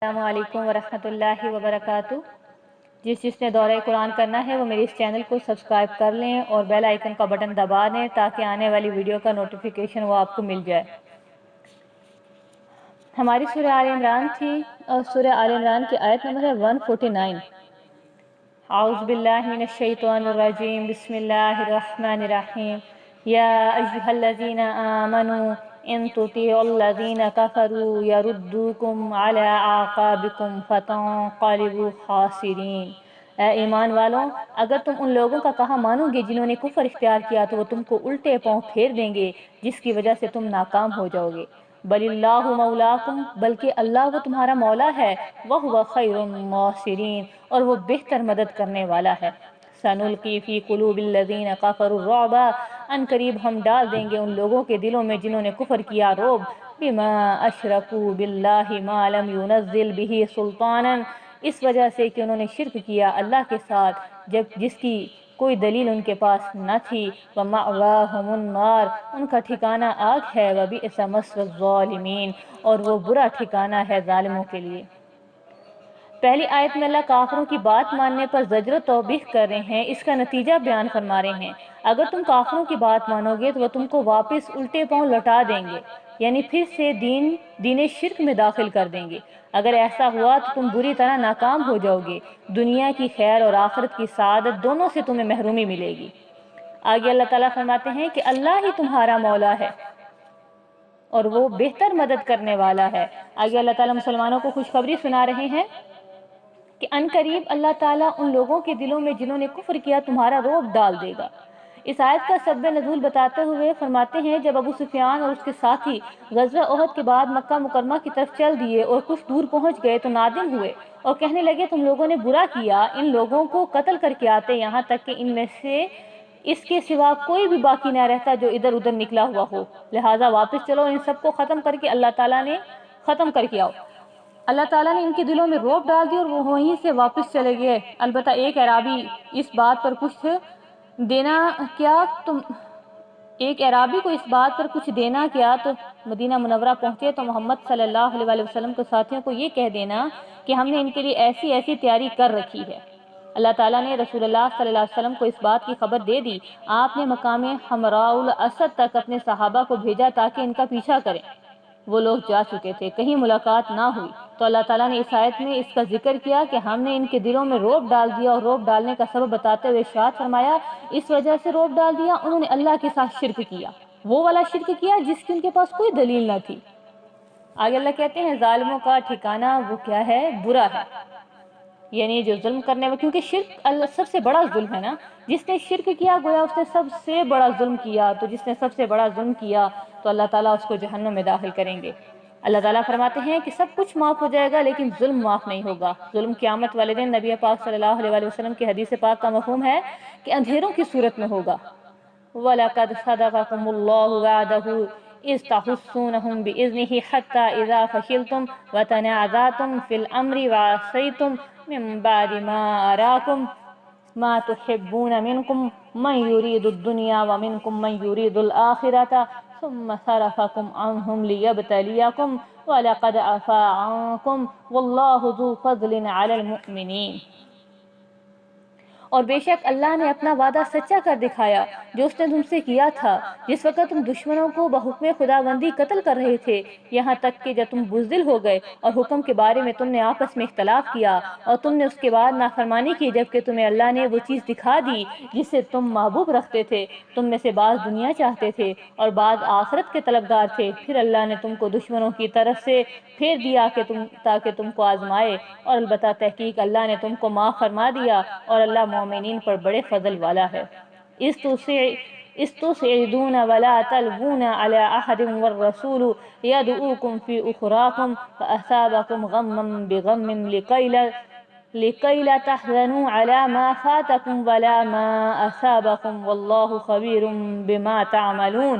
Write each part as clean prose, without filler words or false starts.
السلام علیکم ورحمۃ اللہ وبرکاتہ۔ جس نے دورہ قرآن کرنا ہے وہ میرے اس چینل کو سبسکرائب کر لیں اور بیل آئیکن کا بٹن دبا دیں تاکہ آنے والی ویڈیو کا نوٹیفیکیشن وہ آپ کو مل جائے۔ ہماری سورہ آل عمران تھی اور سورہ آل عمران کی آیت نمبر ہے 149۔ اعوذ باللہ من الشیطان الرجیم، بسم اللہ الرحمن الرحیم۔ یا ایہا الذین آمنوا ان تطیعوا الذین کفروا یردوکم علی اعقابکم فتنقلبوا خاسرین۔ اے ایمان والوں، اگر تم ان لوگوں کا کہا مانو گے جنہوں نے کفر اختیار کیا تو وہ تم کو الٹے پاؤں پھیر دیں گے جس کی وجہ سے تم ناکام ہو جاؤ گے۔ بل اللہ مولاکم، بلکہ اللہ وہ تمہارا مولا ہے، وہو خیر الناصرین، اور وہ بہتر مدد کرنے والا ہے۔ سنلقی فی قلوب الذین کفروا الرعب، ان قریب ہم ڈال دیں گے ان لوگوں کے دلوں میں جنہوں نے کفر کیا رعب، بما اشرکوا باللہ ما لم ینزل بہ سلطانا، اس وجہ سے کہ انہوں نے شرک کیا اللہ کے ساتھ جس کی کوئی دلیل ان کے پاس نہ تھی۔ وَمَأْوَاهُمُ النَّارُ، ان کا ٹھکانہ آگ ہے۔ وَبِئْسَ مَثْوَى الظَّالِمِينَ، اور وہ برا ٹھکانہ ہے ظالموں کے لیے۔ پہلی آیت میں اللہ کافروں کی بات ماننے پر زجر و توبیخ کر رہے ہیں، اس کا نتیجہ بیان فرما رہے ہیں۔ اگر تم کافروں کی بات مانو گے تو وہ تم کو واپس الٹے پاؤں لوٹا دیں گے، یعنی پھر سے دین شرک میں داخل کر دیں گے۔ اگر ایسا ہوا تو تم بری طرح ناکام ہو جاؤ گے، دنیا کی خیر اور آخرت کی سعادت دونوں سے تمہیں محرومی ملے گی۔ آگے اللہ تعالیٰ فرماتے ہیں کہ اللہ ہی تمہارا مولا ہے اور وہ بہتر مدد کرنے والا ہے۔ آگے اللہ تعالیٰ مسلمانوں کو خوشخبری سنا رہے ہیں کہ ان قریب اللہ تعالیٰ ان لوگوں کے دلوں میں جنہوں نے کفر کیا تمہارا رعب ڈال دے گا۔ اس آیت کا سبب نزول بتاتے ہوئے فرماتے ہیں جب ابو سفیان اور اس کے ساتھی غزوہ احد کے بعد مکہ مکرمہ کی طرف چل دیے اور کچھ دور پہنچ گئے تو نادم ہوئے اور کہنے لگے تم لوگوں نے برا کیا، ان لوگوں کو قتل کر کے آتے یہاں تک کہ ان میں سے اس کے سوا کوئی بھی باقی نہ رہتا جو ادھر ادھر نکلا ہوا ہو، لہٰذا واپس چلو، ان سب کو ختم کر کے اللہ تعالیٰ نے ختم کر کے آؤ۔ اللہ تعالیٰ نے ان کے دلوں میں رعب ڈال دی اور وہ وہیں سے واپس چلے گئے۔ البتہ ایک اعرابی کو اس بات پر کچھ دینا کیا تو مدینہ منورہ پہنچے تو محمد صلی اللہ علیہ وسلم کے ساتھیوں کو یہ کہہ دینا کہ ہم نے ان کے لیے ایسی ایسی تیاری کر رکھی ہے۔ اللہ تعالیٰ نے رسول اللہ صلی اللہ علیہ وسلم کو اس بات کی خبر دے دی۔ آپ نے مقام حمراء الاسد تک اپنے صحابہ کو بھیجا تاکہ ان کا پیچھا کریں۔ وہ لوگ جا چکے تھے، کہیں ملاقات نہ ہوئی، تو اللہ تعالیٰ نے اس آیت میں اس کا ذکر کیا کہ ہم نے ان کے دلوں میں رعب ڈال دیا، اور رعب ڈالنے کا سبب بتاتے ہوئے ارشاد فرمایا اس وجہ سے رعب ڈال دیا انہوں نے اللہ کے ساتھ شرک کیا، وہ والا شرک کیا جس کی ان کے پاس کوئی دلیل نہ تھی۔ آگے اللہ کہتے ہیں ظالموں کا ٹھکانہ وہ کیا ہے، برا ہے، یعنی جو ظلم کرنے والے، کیونکہ شرک اللہ سب سے بڑا ظلم ہے نا، جس نے شرک کیا گویا اس نے سب سے بڑا ظلم کیا، تو جس نے سب سے بڑا ظلم کیا تو اللہ تعالیٰ اس کو جہنم میں داخل کریں گے۔ اللہ تعالیٰ فرماتے ہیں کہ سب کچھ معاف ہو جائے گا لیکن ظلم معاف نہیں ہوگا۔ ظلم قیامت والے دن نبی پاک صلی اللہ علیہ وسلم کی حدیث پاک کا مفہوم ہے کہ اندھیروں کی صورت میں ہوگا۔ وَلَقَدْ صَدَقَكُمُ اللَّهُ وَعْدَهُ إِذْ تَحُسُّونَهُمْ بِإِذْنِهِ حَتَّى إِذَا فَشِلْتُمْ وَتَنَازَعْتُمْ فِي الْأَمْرِ وَعَصَيْتُمْ مِنْ بَعْدِ مَا أَرَاكُمْ مَا تُحِبُّونَ مِنْكُمْ مَنْ يُرِيدُ الدُّنْيَا وَمِنْكُمْ مَنْ يُرِيدُ الْآخِرَةَ ثُمَّ صَرَفَكُمْ عَنْهُمْ لِيَبْتَلِيَكُمْ وَلَقَدْ عَفَا عَنْكُمْ وَاللَّهُ ذُو فَضْلٍ عَلَى الْمُؤْمِنِينَ۔ اور بے شک اللہ نے اپنا وعدہ سچا کر دکھایا جو اس نے تم سے کیا تھا جس وقت تم دشمنوں کو بحکم خداوندی قتل کر رہے تھے، یہاں تک کہ جب تم بزدل ہو گئے اور حکم کے بارے میں تم نے آپس میں اختلاف کیا اور تم نے اس کے بعد نافرمانی کی جبکہ تمہیں اللہ نے وہ چیز دکھا دی جسے تم محبوب رکھتے تھے۔ تم میں سے بعض دنیا چاہتے تھے اور بعض آخرت کے طلبگار تھے، پھر اللہ نے تم کو دشمنوں کی طرف سے پھیر دیا تاکہ تم کو آزمائے، اور البتہ تحقیق اللہ نے تم کو معاف فرما دیا اور اللہ مومنین پر بڑے فضل والا ہے۔ استصعدون ولا تلوون على أحد والرسول يدعوكم في أخراكم فأصابكم غما بغم لكي لا تحزنوا على ما فاتكم ولا ما أصابكم والله خبير بما تعملون۔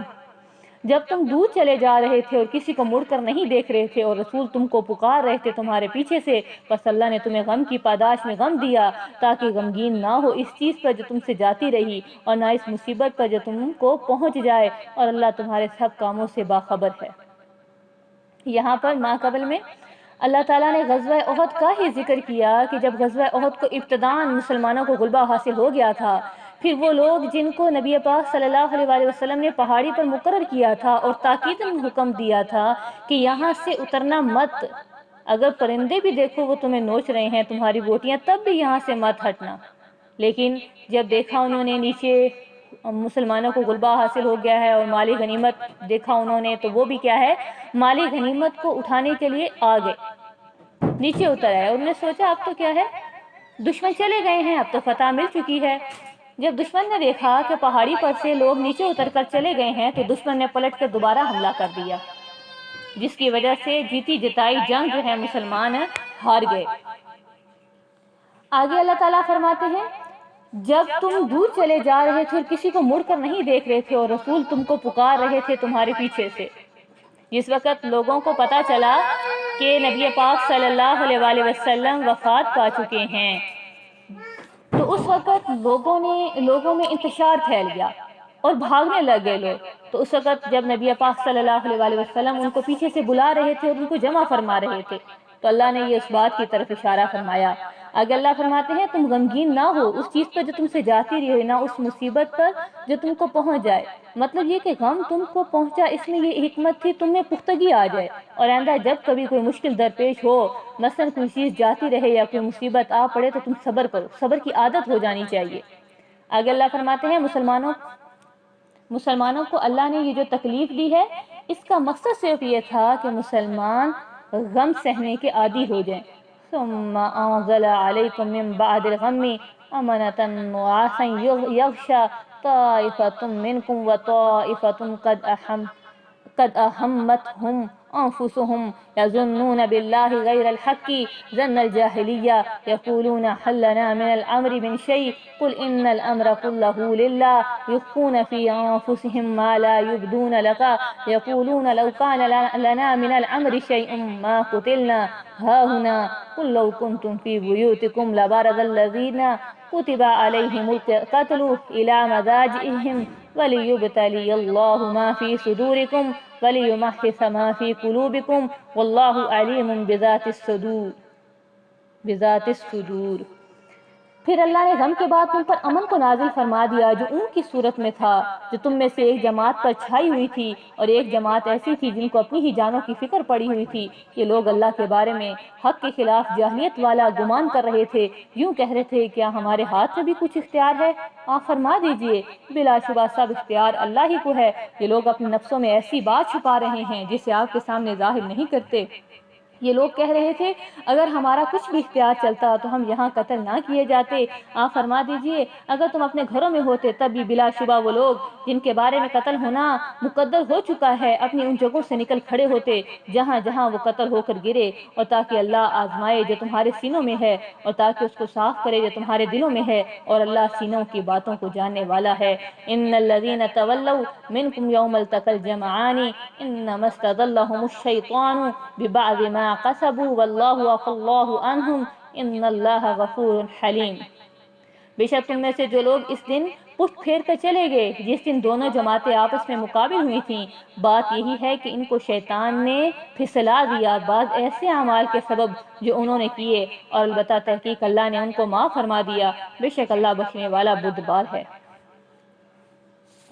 جب تم دور چلے جا رہے تھے اور کسی کو مڑ کر نہیں دیکھ رہے تھے اور رسول تم کو پکار رہے تھے تمہارے پیچھے سے، بس اللہ نے تمہیں غم کی پاداش میں غم دیا تاکہ غمگین نہ ہو اس چیز پر جو تم سے جاتی رہی اور نہ اس مصیبت پر جو تم کو پہنچ جائے، اور اللہ تمہارے سب کاموں سے باخبر ہے۔ یہاں پر ما قبل میں اللہ تعالیٰ نے غزوہ احد کا ہی ذکر کیا کہ جب غزوہ احد کو ابتداءً مسلمانوں کو غلبہ حاصل ہو گیا تھا، پھر وہ لوگ جن کو نبی پاک صلی اللہ علیہ وآلہ وسلم نے پہاڑی پر مقرر کیا تھا اور تاکیداً حکم دیا تھا کہ یہاں سے اترنا مت، اگر پرندے بھی دیکھو وہ تمہیں نوچ رہے ہیں، تمہاری بوٹیاں، تب بھی یہاں سے مت ہٹنا۔ لیکن جب دیکھا انہوں نے نیچے مسلمانوں کو غلبہ حاصل ہو گیا ہے اور مالی غنیمت دیکھا انہوں نے، تو وہ بھی کیا ہے، مالی غنیمت کو اٹھانے کے لیے آگے نیچے اتر آئے، اور انہوں نے سوچا اب تو کیا ہے، دشمن چلے گئے ہیں، اب تو فتح مل چکی ہے۔ جب دشمن نے دیکھا کہ پہاڑی پر سے لوگ نیچے اتر کر چلے گئے ہیں، تو دشمن نے پلٹ کر دوبارہ حملہ کر دیا، جس کی وجہ سے جیتی جتائی جنگ جو ہے مسلمان ہار گئے۔ آگے اللہ تعالیٰ فرماتے ہیں، جب تم دور چلے جا رہے تھے اور کسی کو مڑ کر نہیں دیکھ رہے تھے اور رسول تم کو پکار رہے تھے تمہارے پیچھے سے، جس وقت لوگوں کو پتا چلا کہ نبی پاک صلی اللہ علیہ وآلہ وسلم وفات پا چکے ہیں، تو اس وقت لوگوں میں انتشار پھیل گیا اور بھاگنے لگے لوگ۔ تو اس وقت جب نبی پاک صلی اللہ علیہ وآلہ وسلم ان کو پیچھے سے بلا رہے تھے اور ان کو جمع فرما رہے تھے، تو اللہ نے یہ اس بات کی طرف اشارہ فرمایا۔ آگے اللہ فرماتے ہیں، تم غمگین نہ ہو اس چیز پر جو تم سے جاتی رہے، نہ اس مصیبت پر جو تم کو پہنچ جائے۔ مطلب یہ کہ غم تم کو پہنچا، اس میں یہ حکمت تھی تم میں پختگی آ جائے، اور آئندہ جب کبھی کوئی مشکل درپیش ہو، مثلا کوئی چیز جاتی رہے یا کوئی مصیبت آ پڑے، تو تم صبر کرو، صبر کی عادت ہو جانی چاہیے۔ آگے اللہ فرماتے ہیں، مسلمانوں کو اللہ نے یہ جو تکلیف دی ہے، اس کا مقصد صرف یہ تھا کہ مسلمان غم سہنے کے عادی ہو جائیں۔ ثم انزل علیکم من بعد الغم امنة نعاسا یغشی طائفة منکم وطائفة قد أهمتهم أنفسهم يظنون بالله غير الحق ظن الجاهلية يقولون هل لنا من الأمر من شيء قل إن الأمر كله لله يخفون في أنفسهم ما لا يبدون لك يقولون لو كان لنا من الأمر شيء ما قتلنا هاهنا قل لو كنتم في بيوتكم لبرز الذين كتب عليهم القتل إلى مضاجعهم وَلِيُبْتَلِيَ اللَّهُ مَا فِي صُدُورِكُمْ وَلِيُمَحِّصَ مَا فِي قُلُوبِكُمْ وَاللَّهُ عَلِيمٌ بِذَاتِ الصُّدُورِ۔ پھر اللہ نے غم کے بعد تم پر امن کو نازل فرما دیا، جو اون کی صورت میں تھا، جو تم میں سے ایک جماعت پر چھائی ہوئی تھی، اور ایک جماعت ایسی تھی جن کو اپنی ہی جانوں کی فکر پڑی ہوئی تھی۔ یہ لوگ اللہ کے بارے میں حق کے خلاف جاہلیت والا گمان کر رہے تھے، یوں کہہ رہے تھے، کیا ہمارے ہاتھ میں بھی کچھ اختیار ہے؟ آپ فرما دیجئے، بلا شبہ سب اختیار اللہ ہی کو ہے۔ یہ لوگ اپنے نفسوں میں ایسی بات چھپا رہے ہیں جسے آپ کے سامنے ظاہر نہیں کرتے۔ یہ لوگ کہہ رہے تھے، اگر ہمارا کچھ بھی اختیار چلتا تو ہم یہاں قتل نہ کیے جاتے۔ آپ فرما دیجئے، اگر تم اپنے گھروں میں ہوتے تب بھی بلا شبہ وہ لوگ جن کے بارے میں قتل ہونا مقدر ہو چکا ہے، اپنی ان جگہوں سے نکل کھڑے ہوتے جہاں جہاں وہ قتل ہو کر گرے، اور تاکہ اللہ آزمائے جو تمہارے سینوں میں ہے، اور تاکہ اس کو صاف کرے جو تمہارے دلوں میں ہے، اور اللہ سینوں کی باتوں کو جاننے والا ہے۔ ان الذین تولوا منکم یوم التقى الجمعان انما استزلهم الشیطان ببعض ما قصبوا واللہ عفا اللہ عنہم ان اللہ غفور حلیم۔ بے شک تم میں سے جو لوگ اس دن پشت پھیر کر چلے گئے، جس دن دونوں جماعتیں آپس میں مقابل ہوئی تھیں، بات یہی ہے کہ ان کو شیطان نے پھسلا دیا بعض ایسے اعمال کے سبب جو انہوں نے کیے، اور البتہ تحقیق اللہ نے ان کو معاف فرما دیا، بے شک اللہ بخشنے والا بردبار ہے۔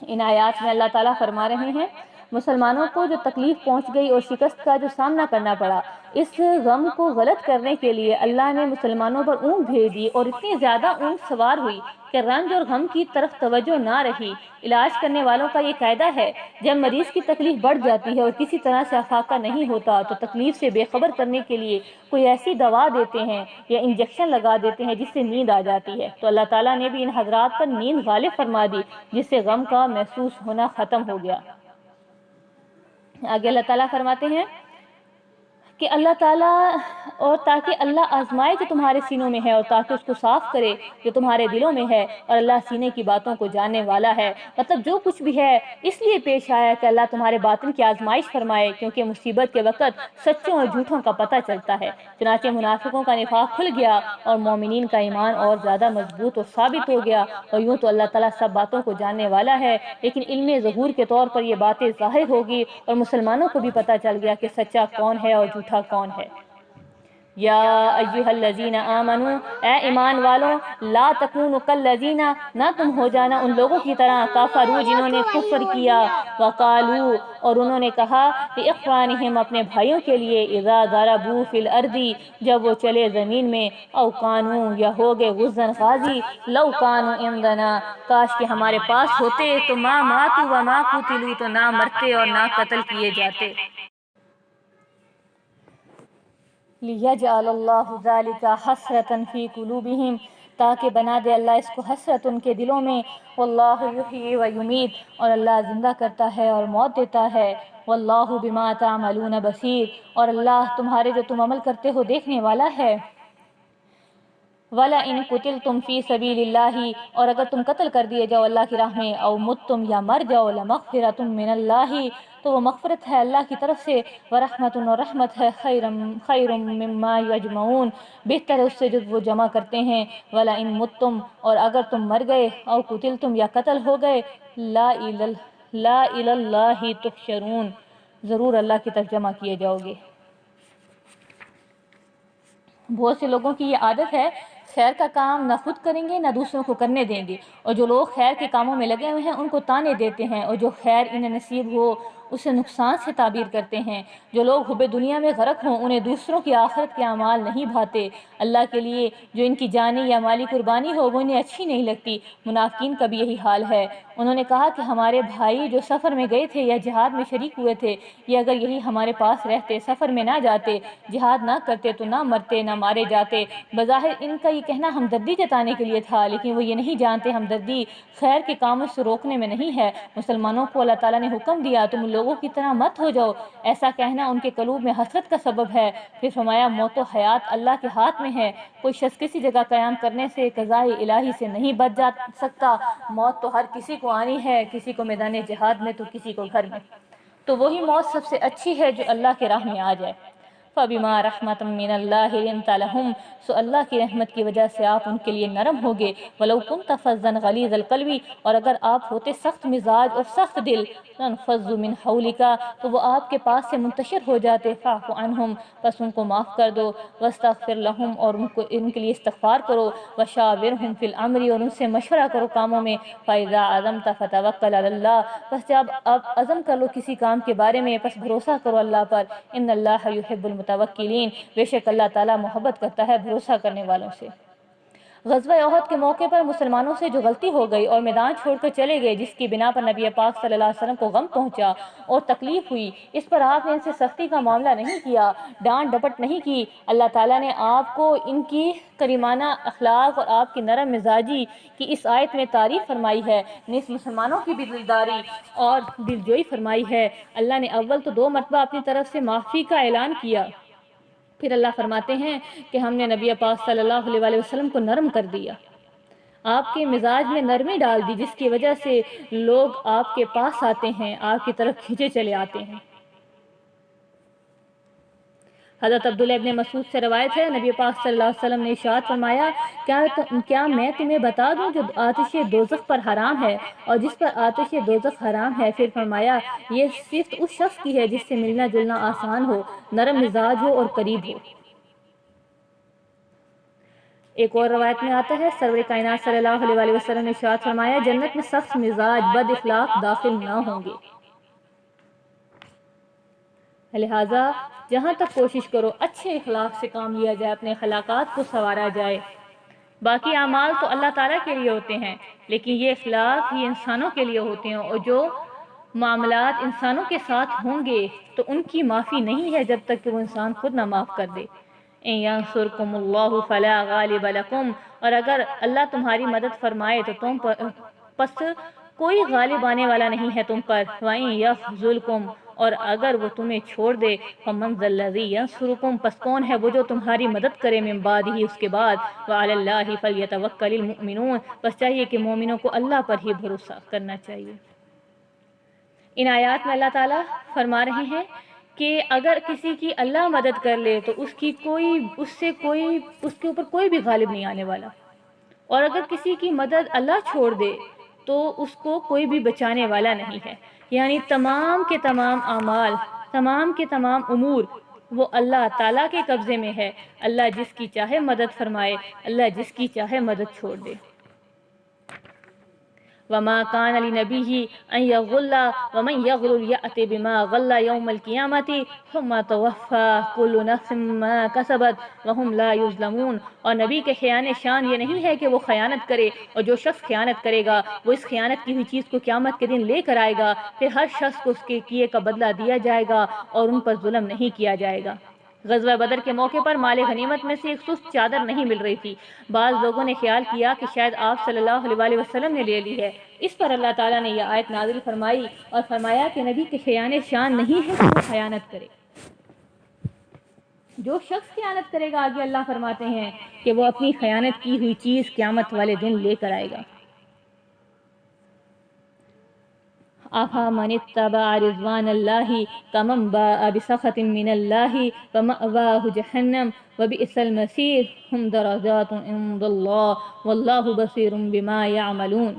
ان آیات میں اللہ تعالیٰ فرما رہے ہیں، مسلمانوں کو جو تکلیف پہنچ گئی اور شکست کا جو سامنا کرنا پڑا، اس غم کو غلط کرنے کے لیے اللہ نے مسلمانوں پر اونٹ بھیج دی، اور اتنی زیادہ اونٹ سوار ہوئی کہ رنج اور غم کی طرف توجہ نہ رہی۔ علاج کرنے والوں کا یہ قاعدہ ہے، جب مریض کی تکلیف بڑھ جاتی ہے اور کسی طرح سے افاقہ نہیں ہوتا، تو تکلیف سے بے خبر کرنے کے لیے کوئی ایسی دوا دیتے ہیں یا انجیکشن لگا دیتے ہیں جس سے نیند آ جاتی ہے۔ تو اللہ تعالیٰ نے بھی ان حضرات پر نیند غالب فرما دی، جس سے غم کا محسوس ہونا ختم ہو گیا۔ آگے اللہ تعالیٰ فرماتے ہیں کہ اللہ تعالیٰ، اور تاکہ اللہ آزمائے جو تمہارے سینوں میں ہے، اور تاکہ اس کو صاف کرے جو تمہارے دلوں میں ہے، اور اللہ سینے کی باتوں کو جاننے والا ہے۔ مطلب جو کچھ بھی ہے اس لیے پیش آیا کہ اللہ تمہارے باطن کی آزمائش فرمائے، کیونکہ مصیبت کے وقت سچوں اور جھوٹوں کا پتہ چلتا ہے۔ چنانچہ منافقوں کا نفاق کھل گیا اور مومنین کا ایمان اور زیادہ مضبوط اور ثابت ہو گیا۔ اور یوں تو اللہ تعالیٰ سب باتوں کو جاننے والا ہے، لیکن علم ظہور کے طور پر یہ باتیں ظاہر ہوگی، اور مسلمانوں کو بھی پتہ چل گیا کہ سچا کون ہے اور جھوٹا کون ہے۔ یا ایھا الذین آمنو، اے ایمان والوں، لا تکونوا کالذین، نہ تم ہو جانا ان لوگوں کی طرح، کفروا جنہوں نے کفر کیا، وقالوا اور انہوں نے کہا، لاخوانہم اپنے بھائیوں کے لیے، اذا ضربوا فی الارض جب وہ چلے زمین میں، او کانوا یا ہو گئے غزن غازی، لو کانوا عندنا کاش کہ ہمارے پاس ہوتے، تو ما ماتوا وما قتلوا تو نہ مرتے اور نہ قتل کیے جاتے۔ لِيَجْعَلَ اللَّهُ ذَلِكَ حَسْرَةً فِي قُلُوبِهِمْ تاکہ بنا دے اللہ اس کو حسرت ان کے دلوں میں، وَاللَّهُ يُحْيِي وَيُمِيتُ اور اللہ زندہ کرتا ہے اور موت دیتا ہے، وَاللَّهُ بِمَا تَعْمَلُونَ بَصِيرٌ اور اللہ تمہارے جو تم عمل کرتے ہو دیکھنے والا ہے۔ وَلَئِن قُتِلْتُمْ فِي سَبِيلِ اللَّهِ اور اگر تم قتل کر دیے جاؤ اللہ کی راہ میں، او متم یا مر جاؤ، لَمَغْفِرَةٌ مِّنَ اللَّهِ تو وہ مغفرت ہے اللہ کی طرف سے، وَرَحْمَةٌ اور رحمت ہے، خَيْرٌ مِّمَّا يَجْمَعُونَ بہتر ہے اس سے جو وہ جمع کرتے ہیں، وَلَئِن مُتُّمْ اور اگر تم مر گئے، او قُتِلْتُمْ یا قتل ہو گئے، لا إِلَى اللَّهِ تُحْشَرُونَ ضرور اللہ کی طرف جمع کیے جاؤ گے۔ بہت سے لوگوں کی یہ عادت ہے، خیر کا کام نہ خود کریں گے نہ دوسروں کو کرنے دیں گے، اور جو لوگ خیر کے کاموں میں لگے ہوئے ہیں ان کو تانے دیتے ہیں، اور جو خیر انہیں نصیب ہو اسے نقصان سے تعبیر کرتے ہیں۔ جو لوگ حب دنیا میں غرق ہوں انہیں دوسروں کی آخرت کے اعمال نہیں بھاتے، اللہ کے لیے جو ان کی جانی یا مالی قربانی ہو وہ انہیں اچھی نہیں لگتی۔ منافقین کا بھی یہی حال ہے، انہوں نے کہا کہ ہمارے بھائی جو سفر میں گئے تھے یا جہاد میں شریک ہوئے تھے، یہ اگر یہی ہمارے پاس رہتے، سفر میں نہ جاتے، جہاد نہ کرتے تو نہ مرتے نہ مارے جاتے۔ بظاہر ان کا یہ کہنا ہمدردی جتانے کے لیے تھا، لیکن وہ یہ نہیں جانتے ہمدردی خیر کے کاموں سے روکنے میں نہیں ہے۔ مسلمانوں کو اللہ تعالیٰ نے حکم دیا تم لوگوں کی طرح مت ہو جاؤ، ایسا کہنا ان کے قلوب میں حسرت کا سبب ہے۔ پھر فرمایا موت و حیات اللہ کے ہاتھ میں ہے، کوئی شخص کسی جگہ قیام کرنے سے قضاء الہی سے نہیں بچ جا سکتا، موت تو ہر کسی کو آنی ہے، کسی کو میدان جہاد میں تو کسی کو گھر میں، تو وہی موت سب سے اچھی ہے جو اللہ کے راہ میں آ جائے۔ فَبِمَا رَحْمَةٍ مِّنَ اللَّهِ لِنتَ لَهُمْ سو اللہ کی رحمت کی وجہ سے آپ ان کے لیے نرم ہوگے، وَلَوْ كُنْتَ فَظًّا غَلِيظَ الْقَلْبِ اور اگر آپ ہوتے سخت مزاج اور سخت دل، لَانفَضُّوا مِنْ حَوْلِكَ تو وہ آپ کے پاس سے منتشر ہو جاتے، فَاعْفُ عَنْهُمْ بس ان کو معاف کر دو، وَاسْتَغْفِرْ لَهُمْ اور ان کے لیے استغفار کرو، وَشَاوِرْهُمْ فِي الْأَمْرِ اور ان سے مشورہ کرو کاموں میں، فَإِذَا عَزَمْتَ فَتَوَكَّلْ عَلَى اللَّهِ بس جب اب عزم کر لو کسی کام کے بارے میں پس بھروسہ کرو اللہ پر، ان اللہ یحب المتوکلین بے شک اللہ تعالیٰ محبت کرتا ہے بھروسہ کرنے والوں سے۔ غزوہ احد کے موقع پر مسلمانوں سے جو غلطی ہو گئی اور میدان چھوڑ کر چلے گئے، جس کی بنا پر نبی پاک صلی اللہ علیہ وسلم کو غم پہنچا اور تکلیف ہوئی، اس پر آپ نے ان سے سختی کا معاملہ نہیں کیا، ڈانٹ ڈپٹ نہیں کی۔ اللہ تعالیٰ نے آپ کو ان کی کریمانہ اخلاق اور آپ کی نرم مزاجی کی اس آیت میں تعریف فرمائی ہے، نیز مسلمانوں کی بھی دلداری اور دلجوئی فرمائی ہے۔ اللہ نے اول تو 2 مرتبہ اپنی طرف سے معافی کا اعلان کیا، پھر اللہ فرماتے ہیں کہ ہم نے نبی پاک صلی اللہ علیہ وسلم کو نرم کر دیا، آپ کے مزاج میں نرمی ڈال دی، جس کی وجہ سے لوگ آپ کے پاس آتے ہیں، آپ کی طرف کھینچے چلے آتے ہیں۔ حضرت عبداللہ ابن مسعود سے روایت ہے، نبی پاک صلی اللہ علیہ وسلم نے ارشاد فرمایا، کیا میں تمہیں بتا دوں جو آتش دوزخ پر حرام ہے اور جس پر آتش دوزخ حرام ہے؟ پھر فرمایا یہ صرف اس شخص کی ہے جس سے ملنا جلنا آسان ہو، نرم مزاج ہو اور قریب ہو۔ ایک اور روایت میں آتا ہے، سرور کائنات صلی اللہ علیہ وسلم نے ارشاد فرمایا، جنت میں سخت مزاج بد اخلاق داخل نہ ہوں گے۔ لہٰذا جہاں تک کوشش کرو اچھے اخلاق سے کام لیا جائے، اپنے اخلاقات کو سنوارا جائے۔ باقی اعمال تو اللہ تعالیٰ کے لیے ہوتے ہیں، لیکن یہ اخلاق یہ انسانوں کے لیے ہوتے ہیں، اور جو معاملات انسانوں کے ساتھ ہوں گے تو ان کی معافی نہیں ہے جب تک کہ وہ انسان خود نہ معاف کر دے۔ اِن يَنصُرْكُمُ اللَّهُ فَلَا غَالِبَ لَكُمْ اور اگر اللہ تمہاری مدد فرمائے تو تم پس کوئی غالب آنے والا نہیں ہے تم پر، وَإِن يَخْذُلْكُمْ اور اگر وہ تمہیں چھوڑ دے، فَمَنْ ذَا الَّذِي يَنصُرُكُمْ پس کون ہے وہ جو تمہاری مدد کرے، من بعد ہی اس کے بعد، وَعَلَى اللَّهِ فَلْيَتَوَكَّلِ الْمُؤْمِنُونَ بس چاہیے کہ مومنوں کو اللہ پر ہی بھروسہ کرنا چاہیے۔ ان آیات میں اللہ تعالیٰ فرما رہے ہیں کہ اگر کسی کی اللہ مدد کر لے تو اس کے اوپر کوئی بھی غالب نہیں آنے والا، اور اگر کسی کی مدد اللہ چھوڑ دے تو اس کو کوئی بھی بچانے والا نہیں ہے۔ یعنی تمام کے تمام اعمال، تمام کے تمام امور وہ اللہ تعالیٰ کے قبضے میں ہے، اللہ جس کی چاہے مدد فرمائے، اللہ جس کی چاہے مدد چھوڑ دے۔ وما كان لنبي أن يغل ومن يغل يأت بما غل يوم القيامة ثم توفى كل نفس ما كسبت وهم لا يظلمون۔ اور نبی کے خیانت شان یہ نہیں ہے کہ وہ خیانت کرے، اور جو شخص خیانت کرے گا وہ اس خیانت کی ہوئی چیز کو قیامت کے دن لے کر آئے گا، پھر ہر شخص کو اس کے کیے کا بدلہ دیا جائے گا اور ان پر ظلم نہیں کیا جائے گا۔ غزوہ بدر کے موقع پر مال غنیمت میں سے ایک سست چادر نہیں مل رہی تھی۔ بعض لوگوں نے خیال کیا کہ شاید آپ صلی اللہ علیہ وسلم نے لے لی ہے۔ اس پر اللہ تعالیٰ نے یہ آیت نازل فرمائی اور فرمایا کہ نبی کے خیانت شان نہیں ہے کہ وہ خیانت کرے۔ جو شخص خیانت کرے گا، آگے اللہ فرماتے ہیں کہ وہ اپنی خیانت کی ہوئی چیز قیامت والے دن لے کر آئے گا۔ أَفَمَنِ اتَّبَعَ رِضْوَانَ اللَّهِ كَمَنْ بَاءَ بِسَخَطٍ مِّنَ اللَّهِ فَمَأْوَاهُ جَهَنَّمُ وَبِئْسَ الْمَصِيرُ هُمْ دَرَجَاتٌ عِندَ اللَّهِ وَاللَّهُ بَصِيرٌ بِمَا يَعْمَلُونَ۔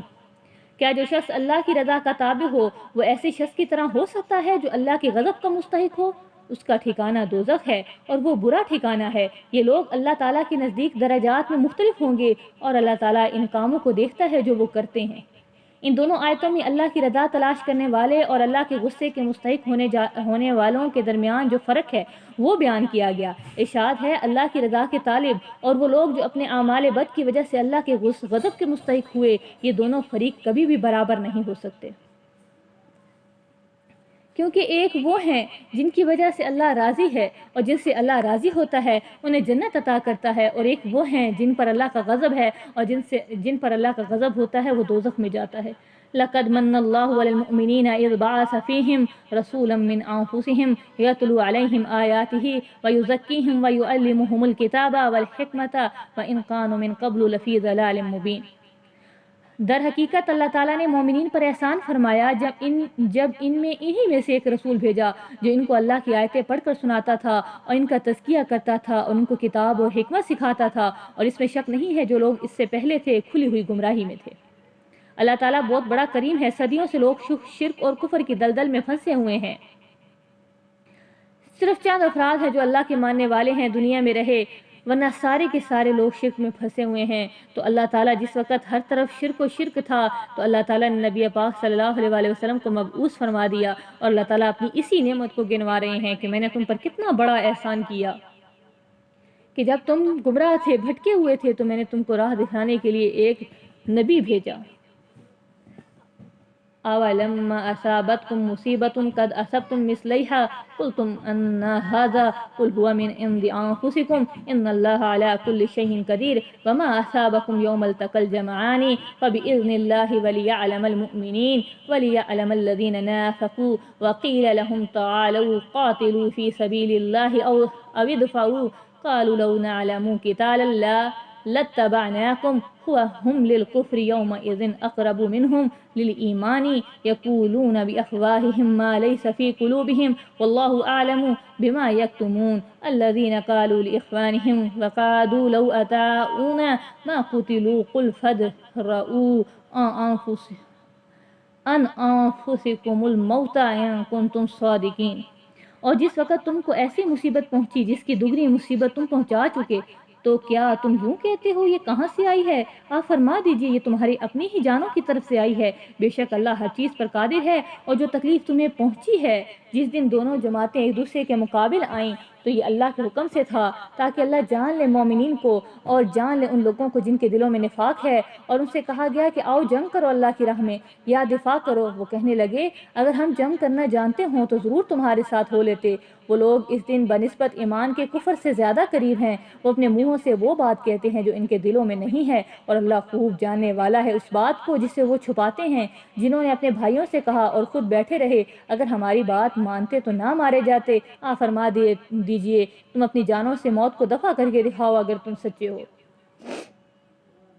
کیا جو شخص اللہ کی رضا کا تابع ہو وہ ایسے شخص کی طرح ہو سکتا ہے جو اللہ کے غضب کا مستحق ہو؟ اس کا ٹھکانہ دوزخ ہے اور وہ برا ٹھکانہ ہے۔ یہ لوگ اللہ تعالیٰ کے نزدیک درجات میں مختلف ہوں گے اور اللہ تعالیٰ ان کاموں کو دیکھتا ہے جو وہ کرتے ہیں۔ ان دونوں آیتوں میں اللہ کی رضا تلاش کرنے والے اور اللہ کے غصے کے مستحق ہونے والوں کے درمیان جو فرق ہے وہ بیان کیا گیا۔ ارشاد ہے اللہ کی رضا کے طالب اور وہ لوگ جو اپنے اعمال بد کی وجہ سے اللہ کے غضب کے مستحق ہوئے، یہ دونوں فریق کبھی بھی برابر نہیں ہو سکتے، کیونکہ ایک وہ ہیں جن کی وجہ سے اللہ راضی ہے اور جن سے اللہ راضی ہوتا ہے انہیں جنت عطا کرتا ہے، اور ایک وہ ہیں جن پر اللہ کا غضب ہے اور جن پر اللہ کا غضب ہوتا ہے وہ دوزخ میں جاتا ہے۔ لَقَدْ مَنَّ اللَّهُ عَلَى الْمُؤْمِنِينَ إِذْ بَعَثَ فِيهِمْ رَسُولًا مِّنْ أَنفُسِهِمْ يَتْلُو عَلَيْهِمْ آيَاتِهِ وَيُزَكِّيهِمْ وَيُعَلِّمُهُمُ الْكِتَابَ وَالْحِكْمَةَ وَإِنْ كَانُوا مِنْ قَبْلُ لَفِي ضَلَالٍ مُّبِينٍ۔ در حقیقت اللہ تعالیٰ نے مومنین پر احسان فرمایا جب ان میں انہی میں سے ایک رسول بھیجا جو ان کو اللہ کی آیتیں پڑھ کر سناتا تھا اور ان کا تزکیہ کرتا تھا اور ان کو کتاب اور حکمت سکھاتا تھا، اور اس میں شک نہیں ہے جو لوگ اس سے پہلے تھے کھلی ہوئی گمراہی میں تھے۔ اللہ تعالیٰ بہت بڑا کریم ہے، صدیوں سے لوگ شرک اور کفر کی دلدل میں پھنسے ہوئے ہیں۔ صرف چند افراد ہیں جو اللہ کے ماننے والے ہیں دنیا میں رہے، ورنہ سارے کے سارے لوگ شرک میں پھنسے ہوئے ہیں۔ تو اللہ تعالیٰ جس وقت ہر طرف شرک تھا تو اللہ تعالیٰ نے نبی پاک صلی اللہ علیہ وسلم کو مبعوث فرما دیا، اور اللہ تعالیٰ اپنی اسی نعمت کو گنوا رہے ہیں کہ میں نے تم پر کتنا بڑا احسان کیا کہ جب تم گمراہ تھے، بھٹکے ہوئے تھے، تو میں نے تم کو راہ دکھانے کے لیے ایک نبی بھیجا۔ أَوَلَمَّا أَصَابَتْكُم مُّصِيبَةٌ قَدْ أَصَبْتُم مِّثْلَيْهَا قُلْتُمْ أَنَّ هَٰذَا قُلْ هُوَ مِنْ عِندِ أَنفُسِكُمْ إِنَّ اللَّهَ عَلَىٰ كُلِّ شَيْءٍ قَدِيرٌ وَمَا أَصَابَكُمْ يَوْمَ الْتَقَى الْجَمْعَانِ فَبِإِذْنِ اللَّهِ وَلِيَعْلَمَ الْمُؤْمِنِينَ وَلِيَعْلَمَ الَّذِينَ نَافَقُوا وَقِيلَ لَهُمْ تَعَالَوْا قَاتِلُوا فِي سَبِيلِ اللَّهِ أَوِ ادْفَعُوا قَالُوا لَوْ نَعْلَمُ قِتَالًا لَاتَّبَعْنَاكُمْ هُمْ لِلْكُفْرِ يَوْمَئِذٍ أَقْرَبُ مِنْهُمْ لِلْإِيمَانِ يَقُولُونَ بِأَفْوَاهِهِم مَّا لَيْسَ فِي قُلُوبِهِمْ وَاللَّهُ أَعْلَمُ بِمَا يَكْتُمُونَ الَّذِينَ قَالُوا لِإِخْوَانِهِمْ وَقَعَدُوا لَوْ أَطَاعُونَا مَا قُتِلُوا قُلْ فَادْرَءُوا عَنْ أَنفُسِكُمُ الْمَوْتَ إِن كُنتُمْ صَادِقِينَ۔ اور جس وقت تم کو ایسی مصیبت پہنچی جس کی دوگنی مصیبت تم پہنچا چکے، تو کیا تم یوں کہتے ہو یہ کہاں سے آئی ہے؟ آپ فرما دیجئے یہ تمہاری اپنی ہی جانوں کی طرف سے آئی ہے، بے شک اللہ ہر چیز پر قادر ہے۔ اور جو تکلیف تمہیں پہنچی ہے جس دن دونوں جماعتیں ایک دوسرے کے مقابل آئیں، تو یہ اللہ کے حکم سے تھا تاکہ اللہ جان لے مومنین کو اور جان لے ان لوگوں کو جن کے دلوں میں نفاق ہے، اور ان سے کہا گیا کہ آؤ جنگ کرو اللہ کی راہ میں یا دفاع کرو۔ وہ کہنے لگے اگر ہم جنگ کرنا جانتے ہوں تو ضرور تمہارے ساتھ ہو لیتے۔ وہ لوگ اس دن بنسبت ایمان کے کفر سے زیادہ قریب ہیں، وہ اپنے منہوں سے وہ بات کہتے ہیں جو ان کے دلوں میں نہیں ہے، اور اللہ خوب جاننے والا ہے اس بات کو جسے وہ چھپاتے ہیں۔ جنہوں نے اپنے بھائیوں سے کہا اور خود بیٹھے رہے اگر ہماری بات مانتے تو نہ مارے جاتے، فرما دیجئے تم اپنی جانوں سے موت کو دفع کر کے دکھاؤ اگر تم سچے ہو۔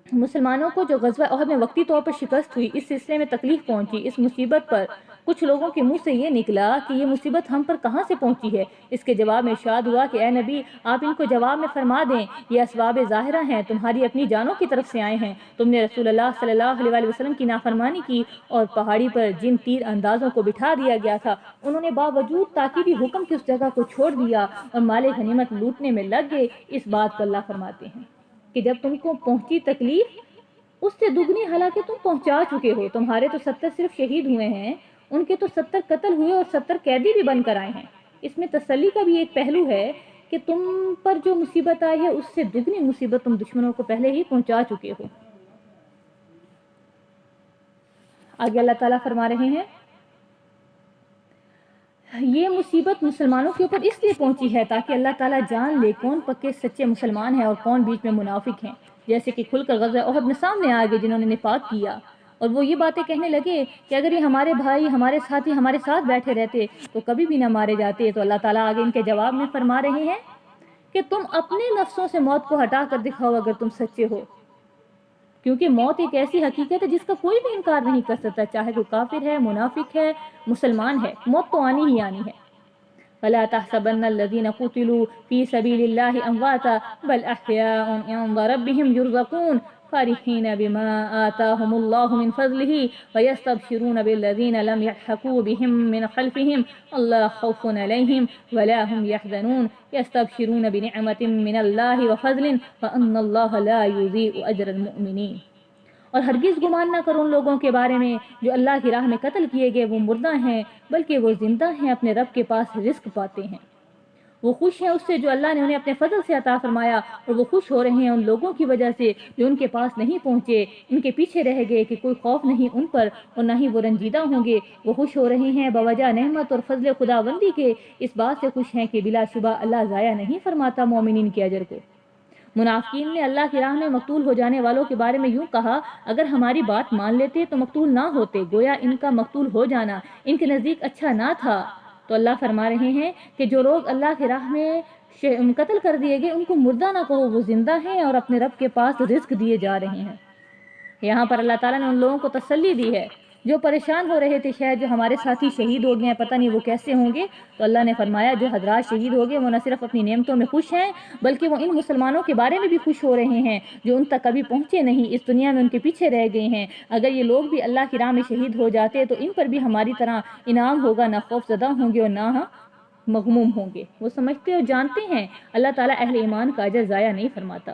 مسلمانوں کو جو غزوہ احد میں وقتی طور پر شکست ہوئی، اس سلسلے میں تکلیف پہنچی، اس مصیبت پر کچھ لوگوں کے منہ سے یہ نکلا کہ یہ مصیبت ہم پر کہاں سے پہنچی ہے۔ اس کے جواب میں ارشاد ہوا کہ اے نبی، آپ ان کو جواب میں فرما دیں، یہ اسباب ظاہرہ ہیں، تمہاری اپنی جانوں کی طرف سے آئے ہیں۔ تم نے رسول اللہ صلی اللہ علیہ وسلم کی نافرمانی کی اور پہاڑی پر جن تیر اندازوں کو بٹھا دیا گیا تھا، انہوں نے باوجود تاکیدی حکم کی اس جگہ کو چھوڑ دیا اور مال غنیمت لوٹنے میں لگ گئے۔ اس بات کو اللہ فرماتے ہیں کہ جب تم کو پہنچی تکلیف، اس سے دگنی حالانکہ تم پہنچا چکے ہو۔ تمہارے تو 70 صرف شہید ہوئے ہیں، ان کے تو 70 قتل ہوئے اور 70 قیدی بھی بن کر آئے ہیں۔ اس میں تسلی کا بھی ایک پہلو ہے کہ تم پر جو مصیبت آئی ہے اس سے دگنی مصیبت تم دشمنوں کو پہلے ہی پہنچا چکے ہو۔ آگے اللہ تعالیٰ فرما رہے ہیں، یہ مصیبت مسلمانوں کے اوپر اس لیے پہنچی ہے تاکہ اللہ تعالیٰ جان لے کون پکے سچے مسلمان ہیں اور کون بیچ میں منافق ہیں۔ جیسے کہ کھل کر غزوہ احد میں سامنے آ گئے جنہوں نے نفاق کیا اور وہ یہ باتیں کہنے لگے کہ اگر یہ ہمارے بھائی، ہمارے ساتھی ہمارے ساتھ بیٹھے رہتے تو کبھی بھی نہ مارے جاتے۔ تو اللہ تعالیٰ آگے ان کے جواب میں فرما رہے ہیں کہ تم اپنے نفسوں سے موت کو ہٹا کر دکھاؤ اگر تم سچے ہو، کیونکہ موت ایک ایسی حقیقت ہے جس کا کوئی بھی انکار نہیں کر سکتا، چاہے کوئی کافر ہے، منافق ہے، مسلمان ہے، موت تو آنی ہی آنی ہے۔ وَلَا تَحْسَبَنَّ الَّذِينَ قُتِلُوا فِي سَبِيلِ اللَّهِ أَمْوَاتًا بَلْ أَحْيَاءٌ عِندَ رَبِّهِمْ يُرْزَقُونَ فَرِحِينَ بِمَا آتَاهُمُ اللَّهُ مِنْ فَضْلِهِ وَيَسْتَبْشِرُونَ بِالَّذِينَ لَمْ يَلْحَقُوا بِهِمْ مِنْ خَلْفِهِمْ أَلَّا خَوْفٌ عَلَيْهِمْ وَلَا هُمْ يَحْزَنُونَ يَسْتَبْشِرُونَ بِنِعْمَةٍ مِّنَ اللَّهِ وَفَضْلٍ وَأَنَّ اللَّهَ لَا يُضِيعُ أَجْرَ الْمُؤْمِنِينَ۔ اور ہرگز گمان نہ کرو ان لوگوں کے بارے میں جو اللہ کی راہ میں قتل کیے گئے وہ مردہ ہیں، بلکہ وہ زندہ ہیں، اپنے رب کے پاس رزق پاتے ہیں۔ وہ خوش ہیں اس سے جو اللہ نے انہیں اپنے فضل سے عطا فرمایا، اور وہ خوش ہو رہے ہیں ان لوگوں کی وجہ سے جو ان کے پاس نہیں پہنچے، ان کے پیچھے رہ گئے کہ کوئی خوف نہیں ان پر اور نہ ہی وہ رنجیدہ ہوں گے۔ وہ خوش ہو رہے ہیں بوجہ نعمت اور فضل خداوندی کے، اس بات سے خوش ہیں کہ بلا شبہ اللہ ضائع نہیں فرماتا مومنین کے اجر کو۔ منافقین نے اللہ کی راہ میں مقتول ہو جانے والوں کے بارے میں یوں کہا، اگر ہماری بات مان لیتے تو مقتول نہ ہوتے، گویا ان کا مقتول ہو جانا ان کے نزدیک اچھا نہ تھا۔ تو اللہ فرما رہے ہیں کہ جو لوگ اللہ کی راہ میں قتل کر دیے گئے ان کو مردہ نہ کہو، وہ زندہ ہیں اور اپنے رب کے پاس رزق دیے جا رہے ہیں۔ یہاں پر اللہ تعالیٰ نے ان لوگوں کو تسلی دی ہے جو پریشان ہو رہے تھے، شاید جو ہمارے ساتھی شہید ہو گئے ہیں، پتہ نہیں وہ کیسے ہوں گے۔ تو اللہ نے فرمایا جو حضرات شہید ہو گئے وہ نہ صرف اپنی نعمتوں میں خوش ہیں بلکہ وہ ان مسلمانوں کے بارے میں بھی خوش ہو رہے ہیں جو ان تک کبھی پہنچے نہیں، اس دنیا میں ان کے پیچھے رہ گئے ہیں۔ اگر یہ لوگ بھی اللہ کی راہ میں شہید ہو جاتے تو ان پر بھی ہماری طرح انعام ہوگا، نہ خوف زدہ ہوں گے اور نہ مغموم ہوں گے۔ وہ سمجھتے اور جانتے ہیں اللہ تعالیٰ اہل ایمان کا اجر ضائع نہیں فرماتا۔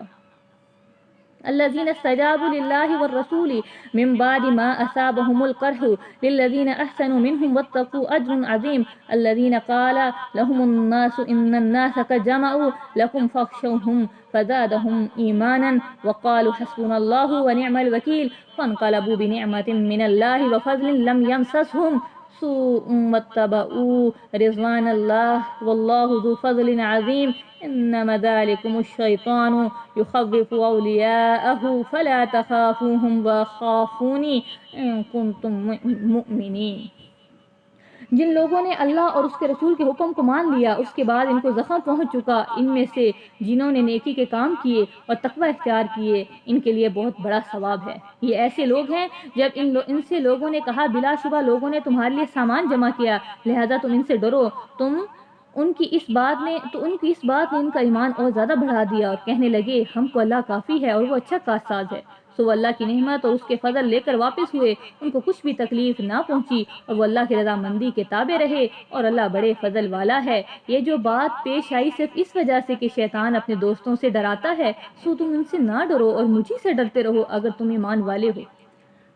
الذين استجابوا لله والرسول من بعد ما أصابهم القرح للذين أحسنوا منهم واتقوا أجر عظيم الذين قال لهم الناس إن الناس قد جمعوا لكم فاخشوهم فزادهم إيمانا وقالوا حسبنا الله ونعم الوكيل فانقلبوا بنعمة من الله وفضل لم يمسسهم سوء واتبعوا رضوان الله والله ذو فضل عظيم انما ذلكم الشيطان يخوف اولياءه فلا تخافوهم وخافوني ان كنتم مؤمنين۔ جن لوگوں نے اللہ اور اس کے رسول کے حکم کو مان لیا اس کے بعد ان کو زخم پہنچ چکا، ان میں سے جنہوں نے نیکی کے کام کیے اور تقوی اختیار کیے، ان کے لیے بہت بڑا ثواب ہے۔ یہ ایسے لوگ ہیں جب ان سے لوگوں نے کہا بلا شبہ لوگوں نے تمہارے لیے سامان جمع کیا لہذا تم ان سے ڈرو، ان کی اس بات نے ان کا ایمان اور زیادہ بڑھا دیا اور کہنے لگے ہم کو اللہ کافی ہے اور وہ اچھا کارساز ہے۔ سو وہ اللہ کی نعمت اور اس کے فضل لے کر واپس ہوئے، ان کو کچھ بھی تکلیف نہ پہنچی اور وہ اللہ کی رضامندی کے تابع رہے اور اللہ بڑے فضل والا ہے۔ یہ جو بات پیش آئی صرف اس وجہ سے کہ شیطان اپنے دوستوں سے ڈراتا ہے، سو تم ان سے نہ ڈرو اور مجھے سے ڈرتے رہو اگر تم ایمان والے ہو۔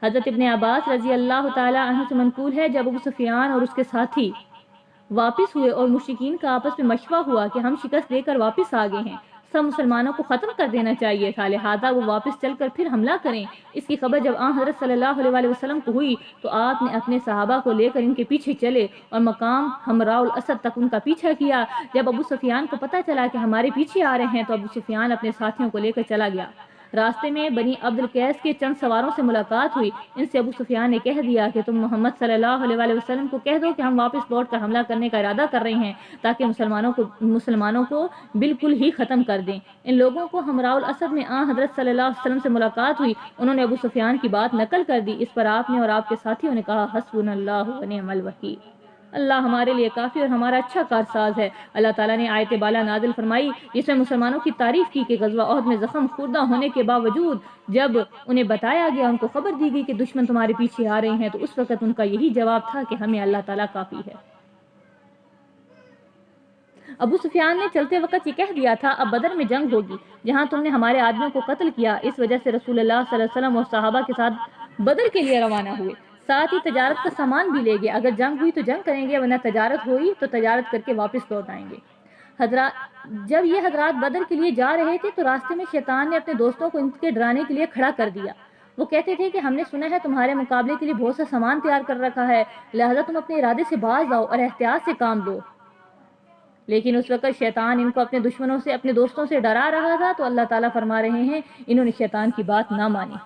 حضرت ابن عباس رضی اللہ تعالی عنہ سے منقول ہے جب ابو سفیان اور اس کے ساتھی واپس ہوئے اور مشرکین کا آپس میں مشورہ ہوا کہ ہم شکست دے کر واپس آ گئے ہیں، سب مسلمانوں کو ختم کر دینا چاہیے تھا، لہذا وہ واپس چل کر پھر حملہ کریں۔ اس کی خبر جب حضرت صلی اللہ علیہ وسلم کو ہوئی تو آپ نے اپنے صحابہ کو لے کر ان کے پیچھے چلے اور مقام حمراء الاسد تک ان کا پیچھا کیا۔ جب ابو سفیان کو پتہ چلا کہ ہمارے پیچھے آ رہے ہیں تو ابو سفیان اپنے ساتھیوں کو لے کر چلا گیا۔ راستے میں بنی عبد القیس کے چند سواروں سے ملاقات ہوئی۔ ان سے ابو سفیان نے کہہ دیا کہ تم محمد صلی اللہ علیہ وآلہ وسلم کو کہہ دو کہ ہم واپس لوٹ کر حملہ کرنے کا ارادہ کر رہے ہیں تاکہ مسلمانوں کو بالکل ہی ختم کر دیں۔ ان لوگوں کو ہمراء الاسد میں حضرت صلی اللہ علیہ وسلم سے ملاقات ہوئی۔ انہوں نے ابو سفیان کی بات نقل کر دی۔ اس پر آپ نے اور آپ کے ساتھیوں نے کہا حسبنا اللہ و نعم الوکیل، اللہ ہمارے لیے کافی اور ہمارا اچھا کارساز ہے۔ اللہ تعالیٰ نے آیت بالا نازل فرمائی جس میں مسلمانوں کی تعریف کی کہ غزوہ احد میں زخم خوردہ ہونے کے باوجود جب انہیں بتایا گیا، ان کو خبر دی گئی کہ دشمن تمہارے پیچھے آ رہے ہیں، تو اس وقت ان کا یہی جواب تھا کہ ہمیں اللہ تعالیٰ کافی ہے۔ ابو سفیان نے چلتے وقت یہ کہہ دیا تھا اب بدر میں جنگ ہوگی، جہاں تم نے ہمارے آدمیوں کو قتل کیا، اس وجہ سے رسول اللہ صلی اللہ علیہ وسلم اور صحابہ کے ساتھ بدر کے لیے روانہ ہوئے، ساتھ ہی تجارت کا سامان بھی لے گئے، اگر جنگ ہوئی تو جنگ کریں گے ورنہ تجارت ہوئی تو تجارت کر کے واپس لوٹ آئیں گے۔ جب یہ حضرات بدر کے لیے جا رہے تھے تو راستے میں شیطان نے اپنے دوستوں کو ان کے ڈرانے کے لیے کھڑا کر دیا۔ وہ کہتے تھے کہ ہم نے سنا ہے تمہارے مقابلے کے لیے بہت سا سامان تیار کر رکھا ہے، لہذا تم اپنے ارادے سے باز آؤ اور احتیاط سے کام لو۔ لیکن اس وقت شیطان ان کو اپنے دشمنوں سے، اپنے دوستوں سے ڈرا رہا تھا، تو اللہ تعالیٰ فرما رہے ہیں انہوں نے شیطان کی بات نہ مانی۔